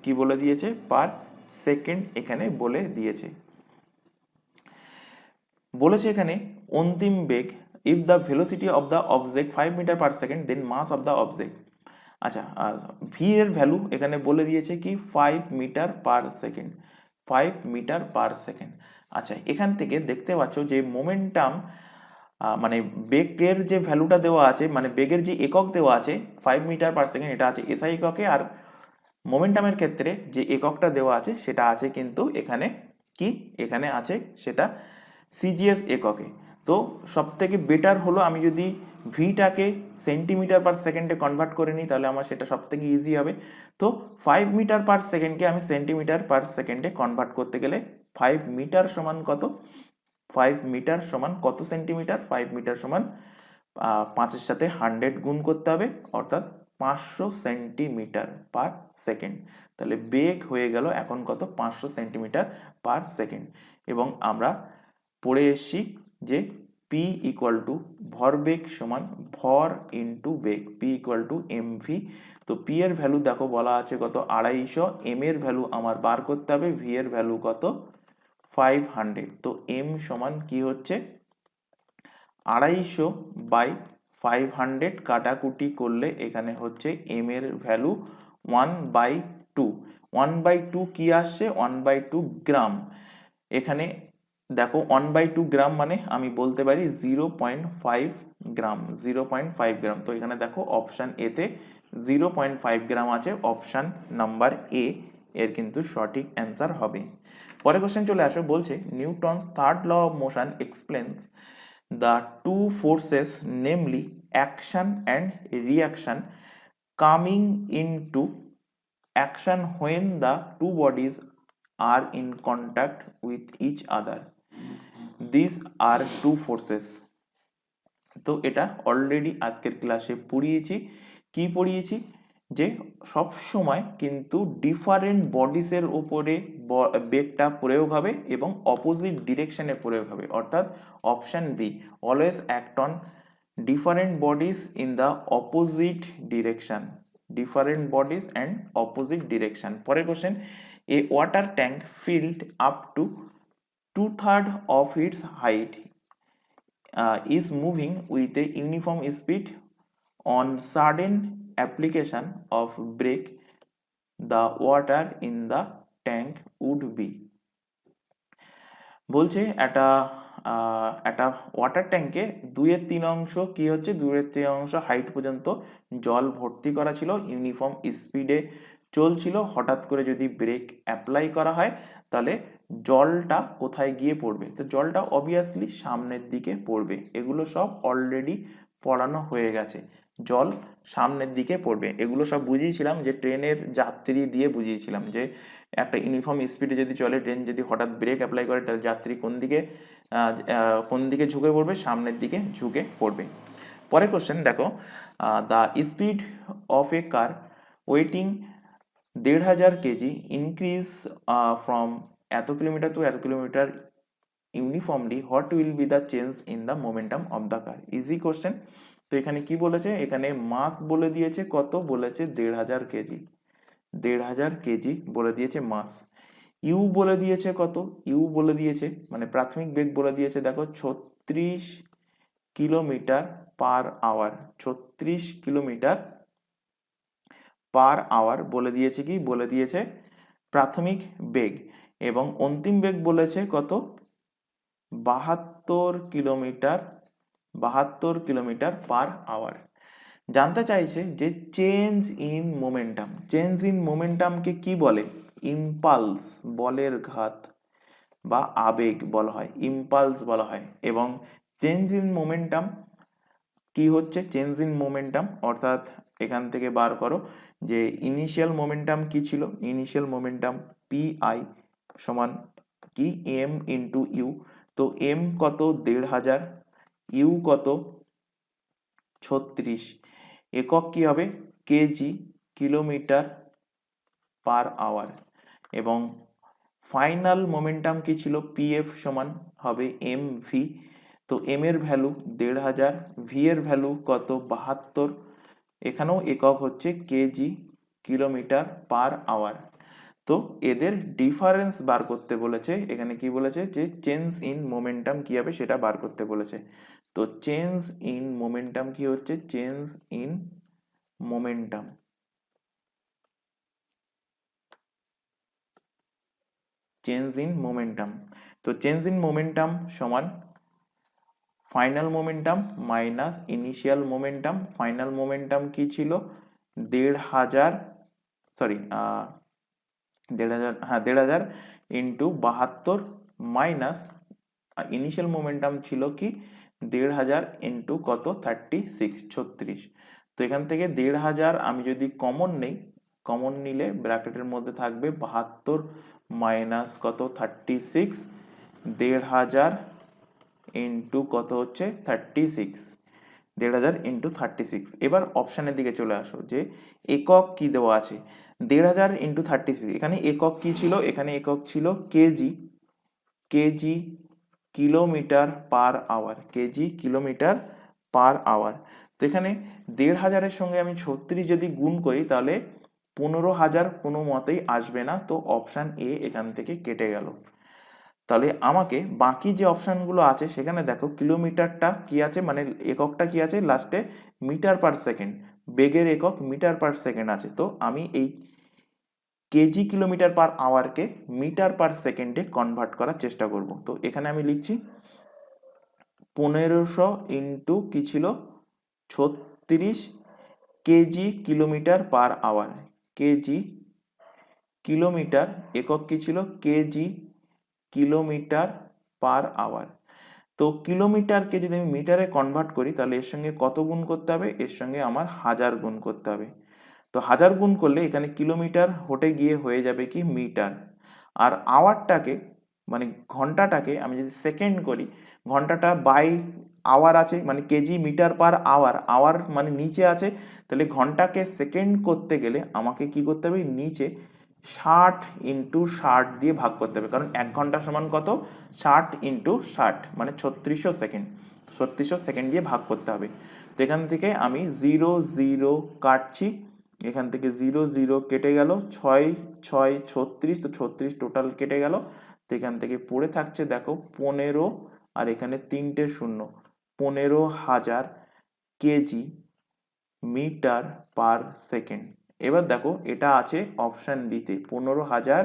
কি বলে দিয়েছে? পার সেকেন্ড এখানে বলে দিয়েছে। বলেছে এখানে অন্তিম বেগ, if the velocity of the object 5 metre per second, then mass of the object. আচ্ছা, ভি এর ভ্যালু এখানে বলে দিয়েছে কি? 5 metre per second, 5 metre per second. আচ্ছা, এখান থেকে দেখতে পাচ্ছ যে মোমেন্টাম মানে বেগের যে ভ্যালুটা দেওয়া আছে, মানে বেগের যে একক দেওয়া আছে 5 মিটার পার সেকেন্ড, এটা আছে এসআই এককে, আর মোমেন্টামের ক্ষেত্রে যে এককটা দেওয়া আছে সেটা আছে কিন্তু এখানে কি? এখানে আছে সেটা সিজিএস এককে। তো সব থেকে বেটার হলো আমি যদি ভিটাকে সেন্টিমিটার পার সেকেন্ডে কনভার্ট করে নিই, তাহলে আমার সেটা সব থেকে ইজি হবে। তো 5 মিটার পার সেকেন্ডকে আমি সেন্টিমিটার পার সেকেন্ডে কনভার্ট করতে গেলে 5 মিটার সমান কত? 5 মিটার সমান কত সেন্টিমিটার? 5 মিটার সমান 5-এর সাথে 100 গুণ করতে হবে, অর্থাৎ 500 সেন্টিমিটার পার সেকেন্ড। তাহলে বেগ হয়ে গেল এখন কত? 500 সেন্টিমিটার পার সেকেন্ড। এবং আমরা পড়ে এসছি যে পি ইকুয়াল টু ভরবেগ সমান ভর ইন্টু বেগ, P equal to M V. তো পি এর ভ্যালু দেখো বলা আছে কত? 250, এম এর ভ্যালু আমার বার করতে হবে, ভি এর ভ্যালু কত? 500। তো এম সমান কি হচ্ছে? 250 বাই 500 কাটাকুটি করলে এখানে হচ্ছে এম এর ভ্যালু 1/2। 1/2 কি আসছে? 1/2 গ্রাম। এখানে দেখো 1/2 গ্রাম মানে আমি বলতে পারি 0.5 গ্রাম, 0.5 গ্রাম। তো এখানে দেখো অপশান এতে 0.5 গ্রাম আছে, অপশান নাম্বার এ এর কিন্তু সঠিক অ্যান্সার হবে। পরের কোশ্চেন চলে আসো, বলছে Newton's third law of motion explains the two forces, namely action and reaction, coming into action when the two bodies are in contact with each other. These are two forces. তো এটা already আজকের ক্লাসে পড়িয়েছি। কি পড়িয়েছি? যে সব সময় কিন্তু different বডিসের উপরে বেগটা প্রয়োগ হবে এবং অপোজিট ডিরেকশনে প্রয়োগ হবে, অর্থাৎ option B, always act on different bodies in the opposite direction, different bodies and opposite direction. পরের question, a water tank filled up to 2/3 of its height is moving with a uniform speed on sudden application of brake the water in the tank would be বলছে একটা water ট্যাঙ্কে 2/3 কি হচ্ছে 2/3 height পর্যন্ত জল ভর্তি করা ছিল, ইউনিফর্ম স্পিডে চলছিল। হঠাৎ করে যদি ব্রেক অ্যাপ্লাই করা হয় তাহলে জলটা কোথায় গিয়ে পড়বে? তো জলটা অবভিয়াসলি সামনের দিকে পড়বে। এগুলো সব অলরেডি পড়ানো হয়ে গেছে, জল সামনের দিকে পড়বে। এগুলো সব বুঝিয়েছিলাম যে ট্রেনের যাত্রী দিয়ে বুঝিয়েছিলাম যে একটা ইউনিফর্ম স্পিডে যদি চলে ট্রেন, যদি হঠাৎ ব্রেক অ্যাপ্লাই করে তাহলে যাত্রী কোন দিকে ঝুঁকে পড়বে? সামনের দিকে ঝুঁকে পড়বে। পরের কোশ্চেন দেখো, the speed of A car waiting 1500 KG increase from এত কিলোমিটার টু এত kilometre uniformly, what will be the change in the momentum of the car? Easy question. তো এখানে কি বলেছে? এখানে মাস বলে দিয়েছে, কত বলেছে? 1500 কেজি। 1500 কেজি বলে দিয়েছে মাস। ইউ বলে দিয়েছে কত? ইউ বলে দিয়েছে মানে প্রাথমিক বেগ বলে দিয়েছে দেখো 36 kilometre per hour. 36 kilometre per hour বলে দিয়েছে, কি বলে দিয়েছে? প্রাথমিক বেগ। এবং অন্তিম বেগ বলেছে কত? 72 কিলোমিটার পার আওয়ার। জানতে চাইছে যে change in momentum. Change in মোমেন্টামকে কি বলে? ইম্পালস, বলের ঘাত বা আবেগ বলা হয়, ইম্পালস বলা হয়। এবং চেঞ্জ ইন মোমেন্টাম কি হচ্ছে? চেঞ্জ ইন মোমেন্টাম অর্থাৎ এখান থেকে বার করো যে ইনিশিয়াল মোমেন্টাম কি ছিল? ইনিশিয়াল মোমেন্টাম PI সমান কি M ইন্টু ইউ। তো M কত? 1500, ইউ কত? 36, একক কি হবে? KG, kilometre per hour. এবং ফাইনাল মোমেন্টাম কি ছিল? PF সমান হবে MV। তো M এর ভ্যালু 1500, V এর ভ্যালু কত? 72, এখানেও একক হচ্ছে কেজি, কিলোমিটার পার আওয়ার। তো এদের ডিফারেন্স বার করতে বলেছে। এখানে কি বলেছে? যে চেঞ্জ ইন মোমেন্টাম কি হবে সেটা বার করতে বলেছে। তো চেঞ্জ ইন মোমেন্টাম কি হচ্ছে? Change in momentum, change in momentum. তো চেঞ্জ ইন মোমেন্টাম সমান final momentum minus initial momentum. Final momentum কি ছিল? 1500, সরি 1500, হ্যাঁ 1500 ইন্টু 72 মাইনাস ইনিশিয়াল মোমেন্টাম ছিল কি 1500 ইন্টু কত? 36। তো এখান থেকে 1500 আমি যদি কমন নেই, কমন নিলে ব্র্যাকেটের মধ্যে থাকবে 72 মাইনাস কত? 36, 1500 ইন্টু কত হচ্ছে? 36, 1500 ইন্টু 36। এবার অপশানের দিকে চলে আসো যে একক কি দেওয়া আছে। 1500 ইন্টু 36, এখানে একক কি ছিল? এখানে একক ছিল KG, KG kilometre per hour, KG kilometre per hour. তো এখানে 1500-এর সঙ্গে আমি 36 যদি গুণ করি তাহলে 15000 কোনো মতেই আসবে না। তো অপশান এ এখান থেকে কেটে গেল। তাহলে আমাকে বাকি যে অপশানগুলো আছে সেখানে দেখো কিলোমিটারটা কি আছে, মানে এককটা কি আছে লাস্টে? মিটার পার সেকেন্ড, বেগের একক মিটার পার সেকেন্ড আছে। তো আমি এই কেজি কিলোমিটার পার আওয়ারকে মিটার পার সেকেন্ডে কনভার্ট করার চেষ্টা করব। তো এখানে আমি লিখছি 1500 ইন্টু কি ছিল? 36 KG kilometre per hour. KG kilometre, একক কি ছিল? KG kilometre per hour. তো কিলোমিটারকে যদি আমি মিটারে কনভার্ট করি তাহলে এর সঙ্গে কত গুণ করতে হবে? এর সঙ্গে আমার 1000 গুণ করতে হবে। তো 1000 গুণ করলে এখানে কিলোমিটার হটে গিয়ে হয়ে যাবে কি মিটার। আর আওয়ারটাকে মানে ঘন্টাটাকে আমি যদি সেকেন্ড করি, ঘন্টাটা বাই আওয়ার আছে মানে KG metre per hour, hour মানে নিচে আছে। তাহলে ঘন্টাকে সেকেন্ড করতে গেলে আমাকে কি করতে হবে? নিচে 60 ইন্টু 60 দিয়ে ভাগ করতে হবে, কারণ 1 ঘন্টা সমান কত? 60 ইন্টু 60 মানে 3600 সেকেন্ড। 3600 সেকেন্ড দিয়ে ভাগ করতে হবে। তো এখান থেকে আমি 0 0 কাটছি, এখান থেকে 0 0 কেটে গেল, 6 6 36, তো 36 টোটাল কেটে গেল। তো এখান থেকে পড়ে থাকছে দেখো 15, আর এখানে 3টে শূন্য, 15,000 কেজি মিটার পার সেকেন্ড। এবার দেখো এটা আছে অপশান বিতে 15,000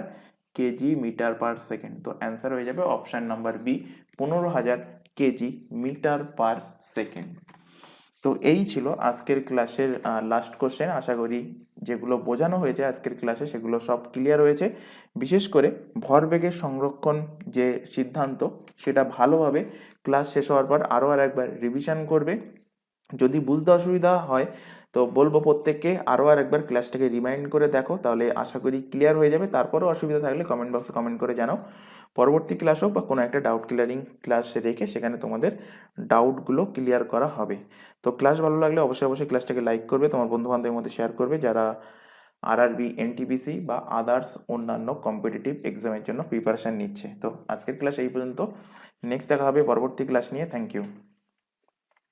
কেজি মিটার পার সেকেন্ড, তো অ্যান্সার হয়ে যাবে option number B 15,000 KG metre per second. তো এই ছিল আজকের ক্লাসের লাস্ট কোশ্চেন। আশা করি যেগুলো বোঝানো হয়েছে আজকের ক্লাসে সেগুলো সব ক্লিয়ার হয়েছে। বিশেষ করে ভরবেগের সংরক্ষণ যে সিদ্ধান্ত সেটা ভালোভাবে ক্লাস শেষ হওয়ার পর আরও একবার রিভিশন করবে। যদি বুঝতে অসুবিধা হয় তো বলবো প্রত্যেককে আরও একবার ক্লাসটাকে রিমাইন্ড করে দেখো, তাহলে আশা করি ক্লিয়ার হয়ে যাবে। তারপরেও অসুবিধা থাকলে কমেন্ট বক্সে কমেন্ট করে জানাও। পরবর্তী ক্লাস হোক বা কোনো একটা ডাউট ক্লিয়ারিং ক্লাস রেখে সেখানে তোমাদের ডাউটগুলো ক্লিয়ার করা হবে। তো ক্লাস ভালো লাগলে অবশ্যই ক্লাসটাকে লাইক করবে, তোমার বন্ধুবান্ধবের মধ্যে শেয়ার করবে যারা আরআরবি, এনটিপিসি বা আদার্স অন্যান্য কম্পিটিটিভ এক্সামের জন্য প্রিপারেশান নিচ্ছে। তো আজকের ক্লাস এই পর্যন্ত, নেক্সট দেখা হবে পরবর্তী ক্লাস নিয়ে। Thank you.